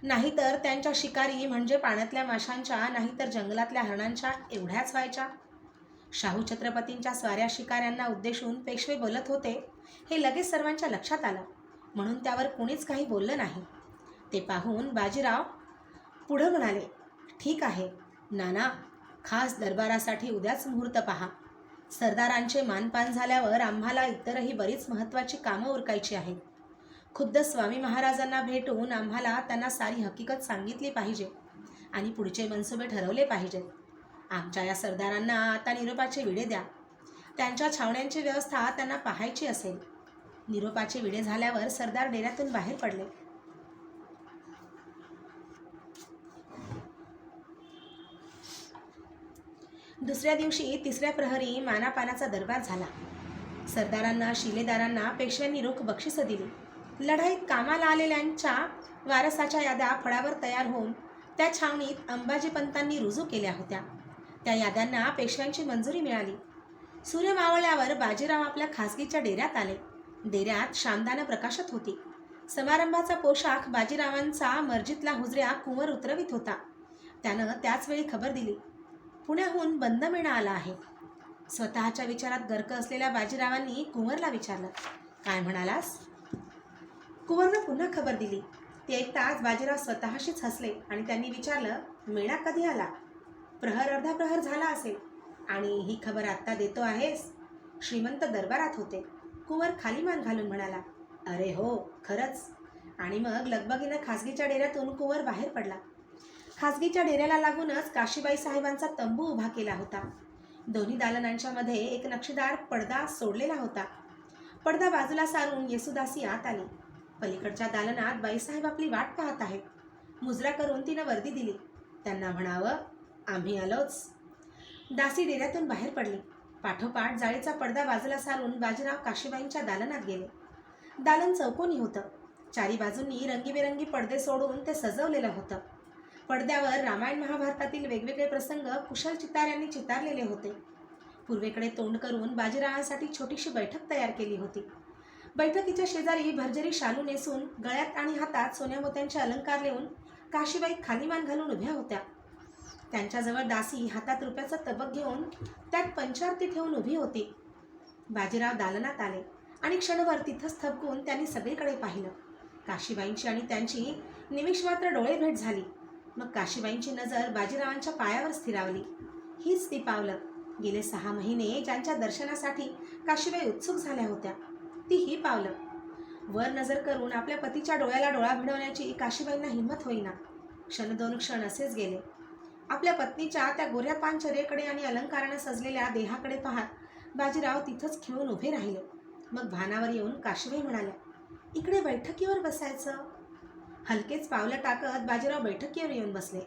नाहीतर त्यांच्या शिकारी म्हणजे पाण्यातल्या माशांच्या नाहीतर जंगलातल्या हरणांच्या एवढ्याच व्हायच्या. शाहू छत्रपतींच्या स्वाऱ्या शिकाऱ्यांना उद्देशून पेशवे बोलत होते हे लगेच सर्वांच्या लक्षात आलं, म्हणून त्यावर कोणीच काही बोललं नाही. ते पाहून बाजीराव पुढं म्हणाले, ठीक आहे नाना, खास दरबारासाठी उद्याच मुहूर्त पहा. सरदारांचे मानपान झाल्यावर आम्हाला इतरही बरीच महत्त्वाची कामं उरकायची आहेत. खुद्द स्वामी महाराजांना भेटून आम्हाला त्यांना सारी हकीकत सांगितली पाहिजे आणि पुढचे मनसुबे ठरवले पाहिजेत. आमच्या या सरदारांना आता निरोपाचे विडे द्या. त्यांच्या छावण्यांची व्यवस्था त्यांना पाहायची असेल. निरोपाचे विडे झाल्यावर सरदार डेऱ्यातून बाहेर पडले. दुसऱ्या दिवशी 3ऱ्या प्रहरी मानापानाचा दरबार झाला. सरदारांना शिलेदारांना पेशव्यांनी रोख बक्षिसं दिली. लढाईत कामाला आलेल्यांच्या वारसाच्या याद्या फळावर तयार होऊन त्या छावणीत अंबाजीपंतांनी रुजू केल्या होत्या. त्या याद्यांना पेशव्यांची मंजुरी मिळाली. सूर्य मावळल्यावर बाजीराव आपल्या खासगीच्या डेऱ्यात आले. डेऱ्यात शामदानं प्रकाशत होती. समारंभाचा पोशाख बाजीरावांचा मर्जीतला हुजऱ्या कुंवर उतरवित होता. त्यानं त्याच वेळी खबर दिली, पुण्याहून बंदमेणा आला आहे. स्वतःच्या विचारात गर्क असलेल्या बाजीरावांनी कुंवरला विचारलं, काय म्हणालास? कुंवरनं पुन्हा खबर दिली. ते ऐकताच बाजीराव स्वतःशीच हसले आणि त्यांनी विचारलं, मेणा कधी आला? प्रहर अर्धा प्रहर झाला असेल. आणि ही खबर आत्ता देतो आहेस? श्रीमंत दरबारात होते. कुंवर खाली मान घालून म्हणाला, अरे हो, खरंच. आणि मग लगबगीनं खासगीच्या डेऱ्यातून कुंवर बाहेर पडला. खासगीच्या डेऱ्याला लागूनच काशीबाई साहेबांचा तंबू उभा केला होता. दोन्ही दालनांच्या मध्ये एक नक्षीदार पडदा सोडलेला होता. पडदा बाजूला सारून येसुदासी आत आली. पलीकडच्या दालनात बाईसाहेब आपली वाट पाहत आहेत. मुजरा करून तिनं वर्दी दिली. त्यांना म्हणावं, आम्ही आलोच. दासी डेऱ्यातून बाहेर पडली. पाठोपाठ जाळीचा पडदा बाजूला सारून बाजीराव काशीबाईंच्या दालनात गेले. दालन चौकोनी होतं. चारी बाजूंनी रंगीबेरंगी पडदे सोडून ते सजवलेलं होतं. पडद्यावर रामायण महाभारतातील वेगवेगळे प्रसंग कुशल चिताऱ्यांनी चितारलेले होते. पूर्वेकडे तोंड करून बाजीरावांसाठी छोटीशी बैठक तयार केली होती. बैठकीच्या शेजारी भरजरी शालू नेसून गळ्यात आणि हातात सोन्या मोत्यांचे अलंकार लेऊन काशीबाई खाली मान घालून उभ्या होत्या. त्यांच्याजवळ दासी हातात रुपयाचा तबक घेऊन त्यात पंचारती ठेवून उभी होती. बाजीराव दालनात आले आणि क्षणभर तिथंच थबकून त्यांनी सगळीकडे पाहिलं. काशीबाईंची आणि त्यांची निमिषमात्र डोळे भेट झाली. मग काशीबाईंची नजर बाजीरावांच्या पायावर स्थिरावली. हीच ती पावलं. गेले 6 महिने ज्यांच्या दर्शनासाठी काशीबाई उत्सुक झाल्या होत्या, ती ही पावलं. वर नजर करून आपल्या पतीच्या डोळ्याला डोळा भिडवण्याची काशीबाईंना हिंमत होईना. क्षण 2 क्षण असेच गेले. आपल्या पत्नीच्या त्या गोऱ्या पानचर्येकडे आणि अलंकाराने सजलेल्या देहाकडे पाहत बाजीराव तिथंच खिळून उभे राहिले. मग भानावर येऊन काशीबाई म्हणाल्या, इकडे बैठकीवर बसायचं. हलकेच पावलं टाकत बाजीराव बैठकीवर येऊन बसले.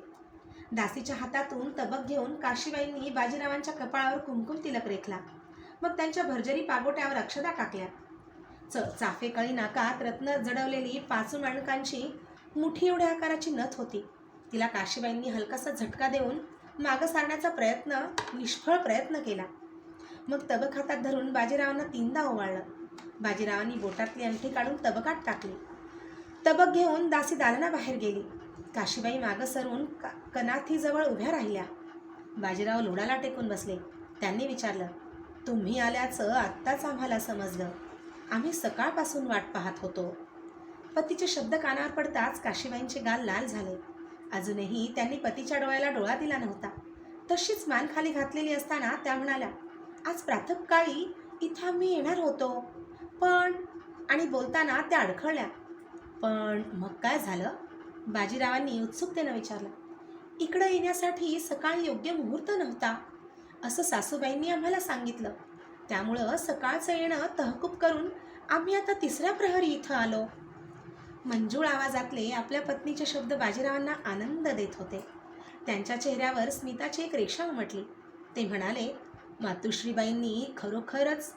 दासीच्या हातातून तबक घेऊन काशीबाईंनी बाजीरावांच्या कपाळावर कुमकुम तिलक रेखला. मग त्यांच्या भरजरी पागोट्यावर अक्षदा टाकल्या. चाफेकळी नाकात रत्न जडवलेली 5 मणकांची मुठी एवढ्या आकाराची नथ होती. तिला काशीबाईंनी हलकासा झटका देऊन मागं सारण्याचा निष्फळ प्रयत्न केला. मग तबक हातात धरून बाजीरावांना 3दा ओवाळलं. बाजीरावांनी बोटातली अंगठी काढून तबकात टाकली. तबक घेऊन दासी दालनाबाहेर गेली. काशीबाई मागं सरून कनाथीजवळ उभ्या राहिल्या. बाजीराव लोडाला टेकून बसले. त्यांनी विचारलं, तुम्ही आल्याचं आत्ताच आम्हाला समजलं. आम्ही सकाळपासून वाट पाहत होतो. पतीचे शब्द कानावर पडताच काशीबाईंचे गाल लाल झाले. अजूनही त्यांनी पतीच्या डोळ्याला डोळा दिला नव्हता. तशीच मान खाली घातलेली असताना त्या म्हणाल्या, आज प्रातःकाळी इथं आम्ही येणार होतो, पण आणि बोलताना त्या अडखळल्या. पण मग काय झालं? बाजीरावांनी उत्सुकतेनं विचारलं. इकडं येण्यासाठी सकाळी योग्य मुहूर्त नव्हता असं सासूबाईंनी आम्हाला सांगितलं. त्यामुळं सकाळचं येणं तहकूब करून आम्ही आता 3ऱ्या प्रहरी इथं आलो. मंजूळ आवाजातले आपल्या पत्नीचे शब्द बाजीरावांना आनंद देत होते. त्यांच्या चेहऱ्यावर स्मिताची एक रेषा उमटली. ते म्हणाले, मातुश्रीबाईंनी खरोखरच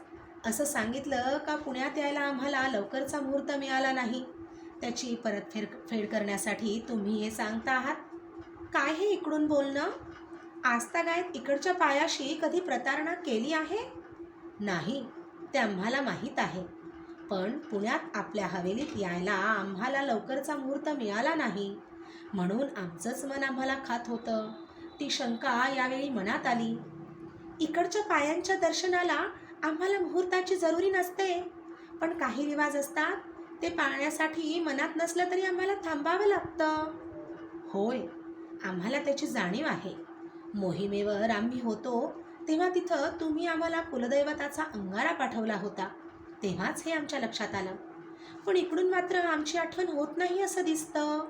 असं सांगितलं का पुण्यात यायला आम्हाला लवकरचा मुहूर्त मिळाला नाही, त्याची परतफेड करण्यासाठी तुम्ही हे सांगता आहात? काय हे इकडून बोलणं? आजतागायत इकडच्या पायाशी कधी प्रतारणा केली आहे? नाही, ते आम्हाला माहीत आहे. पण पुण्यात आपल्या हवेलीत यायला आम्हाला लवकरचा मुहूर्त मिळाला नाही म्हणून आमचंच मन आम्हाला खात होतं. ती शंका यावेळी मनात आली. इकडच्या पायांच्या दर्शनाला आम्हाला मुहूर्ताची जरुरी नसते, पण काही रिवाज असतात, ते पाळण्यासाठी मनात नसलं तरी आम्हाला थांबावं लागतं. होय, आम्हाला त्याची जाणीव आहे. मोहिमेवर आम्ही होतो तेव्हा तिथं तुम्ही आम्हाला कुलदैवताचा अंगारा पाठवला होता, तेव्हाच हे आमच्या लक्षात आलं. पण इकडून मात्र आमची आठवण होत नाही असं दिसतं.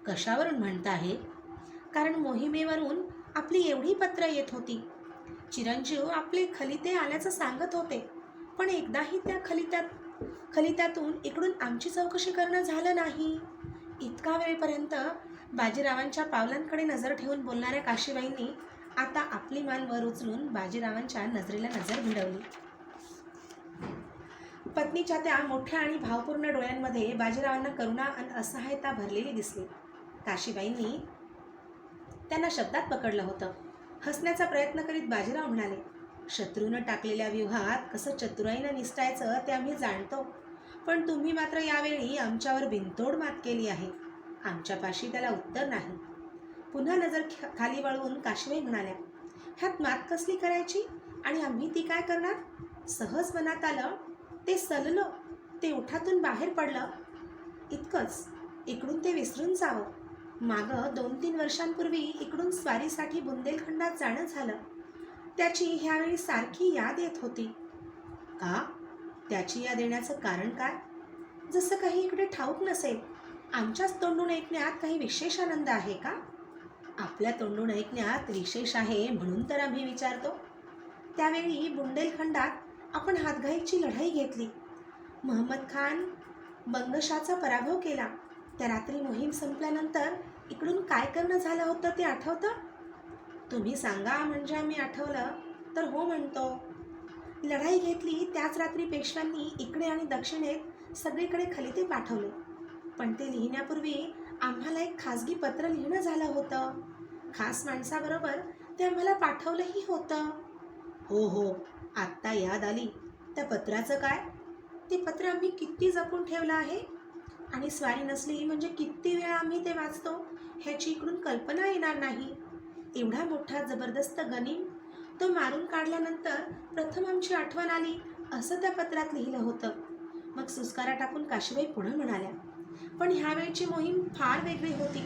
कशावरून म्हणता हे? कारण मोहिमेवरून आपली एवढी पत्र येत होती. चिरंजीव आपले खलिते आल्याचं सांगत होते, पण एकदाही त्या खलित्यातून इकडून आमची चौकशी करणं झालं नाही. इतका वेळपर्यंत बाजीरावांच्या पावलांकडे नजर ठेवून बोलणाऱ्या काशीबाईंनी आता आपली मान वर उचलून बाजीरावांच्या नजरेला नजर भिडवली. पत्नीच्या त्या मोठ्या आणि भावपूर्ण डोळ्यांमध्ये बाजीरावांना करुणा आणि असहायता भरलेली दिसली. काशीबाईंनी त्यांना शब्दात पकडलं होतं. हसण्याचा प्रयत्न करीत बाजीराव म्हणाले, शत्रूनं टाकलेल्या व्यूहात कसं चतुराईनं निसटायचं ते आम्ही जाणतो, पण तुम्ही मात्र यावेळी आमच्यावर बिनतोड मात केली आहे. आमच्यापाशी त्याला उत्तर नाही. पुन्हा नजर खाली वळवून काशीबाई म्हणाल्या, ह्यात मात कसली करायची आणि आम्ही ती काय करणार? सहज मनात आलं, ते सललो, ते उठातून बाहेर पडलं, इतकंच. इकडून ते विसरून जावं. मागं 2-3 वर्षांपूर्वी इकडून स्वारीसाठी बुंदेलखंडात जाणं झालं. त्याची ह्यावेळी सारखी याद येत होती. का? त्याची याद येण्याचं कारण काय? जसं काही इकडे ठाऊक नसेल. आमच्याच तोंडून ऐकण्यात काही विशेष आनंद आहे का? आपल्या तोंडून ऐकण्यात विशेष आहे म्हणून तर आम्ही विचारतो. त्यावेळी बुंदेलखंडात आपण हातघाईची लढाई घेतली. महम्मद खान बंगशाचा पराभव केला. त्या रात्री मोहीम संपल्यानंतर इकडून काय करणं झालं होतं ते आठवतं? तुम्ही सांगा म्हणजे आम्ही आठवलं तर हो म्हणतो. लढाई घेतली त्याच रात्री पेशव्यांनी इकडे आणि दक्षिणेत सगळीकडे खलिते पाठवले, पण ते लिहिण्यापूर्वी आम्हाला एक खाजगी पत्र लिहिणं झालं होतं. खास माणसाबरोबर ते आम्हाला पाठवलंही होतं. हो हो, आत्ता याद आली. त्या पत्राचं काय? ते पत्र आम्ही किती जपून ठेवलं आहे. आणि स्वारी नसली म्हणजे किती वेळा आम्ही ते वाचतो ह्याची इकडून कल्पना येणार नाही. एवढा मोठा जबरदस्त गनिम तो मारून काढल्यानंतर प्रथम आमची आठवण आली असं त्या पत्रात लिहिलं होतं. मग सुस्कारा टाकून काशीबाई पुढं म्हणाल्या, पण ह्यावेळची मोहीम फार वेगळी होती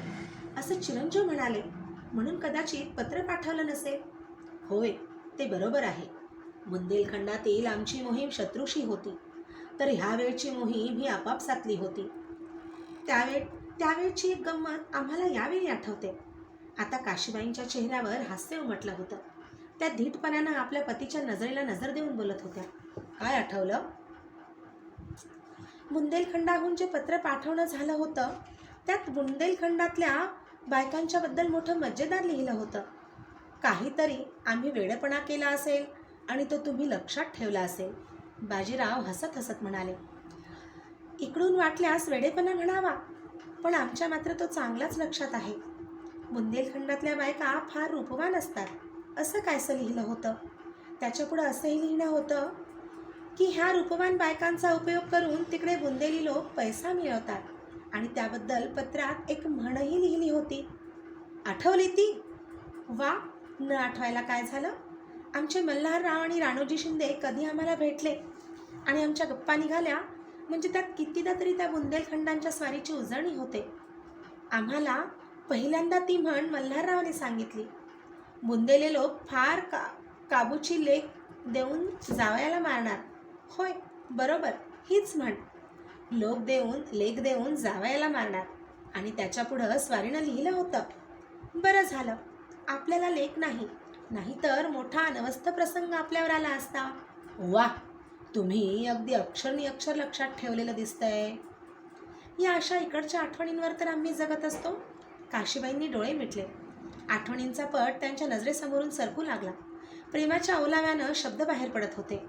असं चिरंजीव म्हणाले, म्हणून कदाचित पत्र पाठवलं नसेल. होय, ते बरोबर आहे. बुंदेलखंडातील आमची मोहीम शत्रूशी होती, तर ह्यावेळची मोहीम ही आपापसातली होती. त्यावेळची एक गंमत आम्हाला यावेळी आठवते. आता काशीबाईंच्या चेहऱ्यावर हास्य उमटलं होतं. त्या धीटपणानं आपल्या पतीच्या नजरेला नजर देऊन बोलत होत्या. काय आठवलं? बुंदेलखंडाहून जे पत्र पाठवणं झालं होतं त्यात बुंदेलखंडातल्या बायकांच्याबद्दल मोठं मजेदार लिहिलं होतं. काहीतरी आम्ही वेडेपणा केला असेल आणि तो तुम्ही लक्षात ठेवला असेल. बाजीराव हसत हसत म्हणाले. इकडून वाटल्यास वेडेपणा म्हणावा, पण आमच्या मात्र तो चांगलाच लक्षात आहे. बुंदेलखंडातल्या बायका फार रूपवान असतात असं कायसं लिहिलं होतं. त्याच्यापुढं असंही लिहिणं होतं की ह्या रूपवान बायकांचा उपयोग करून तिकडे बुंदेली लोक पैसा मिळवतात आणि त्याबद्दल पत्रात एक म्हणही लिहिली होती. आठवली ती? वा, न आठवायला काय झालं. आमचे मल्हारराव आणि राणोजी शिंदे कधी आम्हाला भेटले आणि आमच्या गप्पा निघाल्या म्हणजे त्यात कितीदा तरी त्या बुंदेलखंडांच्या स्वारीची उजळणी होते. आम्हाला पहिल्यांदा ती म्हण मल्हाररावांनी सांगितली. बुंदेले लोक फार काबूची लेख देऊन जावयाला मारणार. होय, बरोबर, हीच म्हण. लेख देऊन जावयाला मारणार. आणि त्याच्यापुढं स्वारीनं लिहिलं होतं. बरं झालं आपल्याला लेख नाही, नाहीतर मोठा अनवस्थ प्रसंग आपल्यावर आला असता. वा, तुम्ही अगदी अक्षर लक्षात ठेवलेलं दिसतंय. या अशा इकडच्या आठवणींवर तर आम्ही जगत असतो. काशीबाईंनी डोळे मिटले. आठवणींचा पट त्यांच्या नजरेसमोरून सरकू लागला. प्रेमाच्या ओलाव्यानं शब्द बाहेर पडत होते.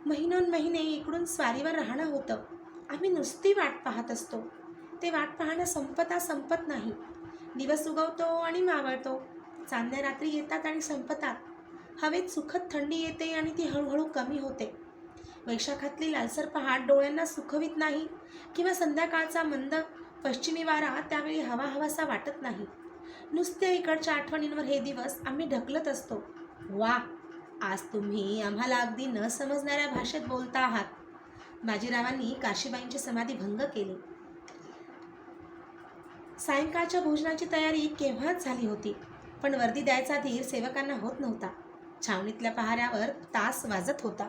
महिनोन्महिने इकडून स्वारीवर राहणं होतं. आम्ही नुसती वाट पाहत असतो. ते वाट पाहणं संपत नाही. दिवस उगवतो आणि मावळतो. चांदण्या रात्री येतात आणि संपतात. हवेत सुखद थंडी येते आणि ती हळूहळू कमी होते. वैशाखातली लालसर पहाट डोळ्यांना सुखवित नाही किंवा संध्याकाळचा मंद पश्चिमी वारा त्यावेळी हवाहवासा वाटत नाही. नुसत्या इकडच्या आठवणींवर हे दिवस आम्ही ढकलत असतो. वा, आज तुम्ही आम्हाला अगदी न समजणाऱ्या भाषेत बोलता आहात. बाजीरावांनी काशीबाईंची समाधी भंग केली. सायंकाळच्या भोजनाची तयारी केव्हाच झाली होती, पण वर्दी द्यायचा धीर सेवकांना होत नव्हता. छावणीतल्या पहाऱ्यावर तास वाजत होता.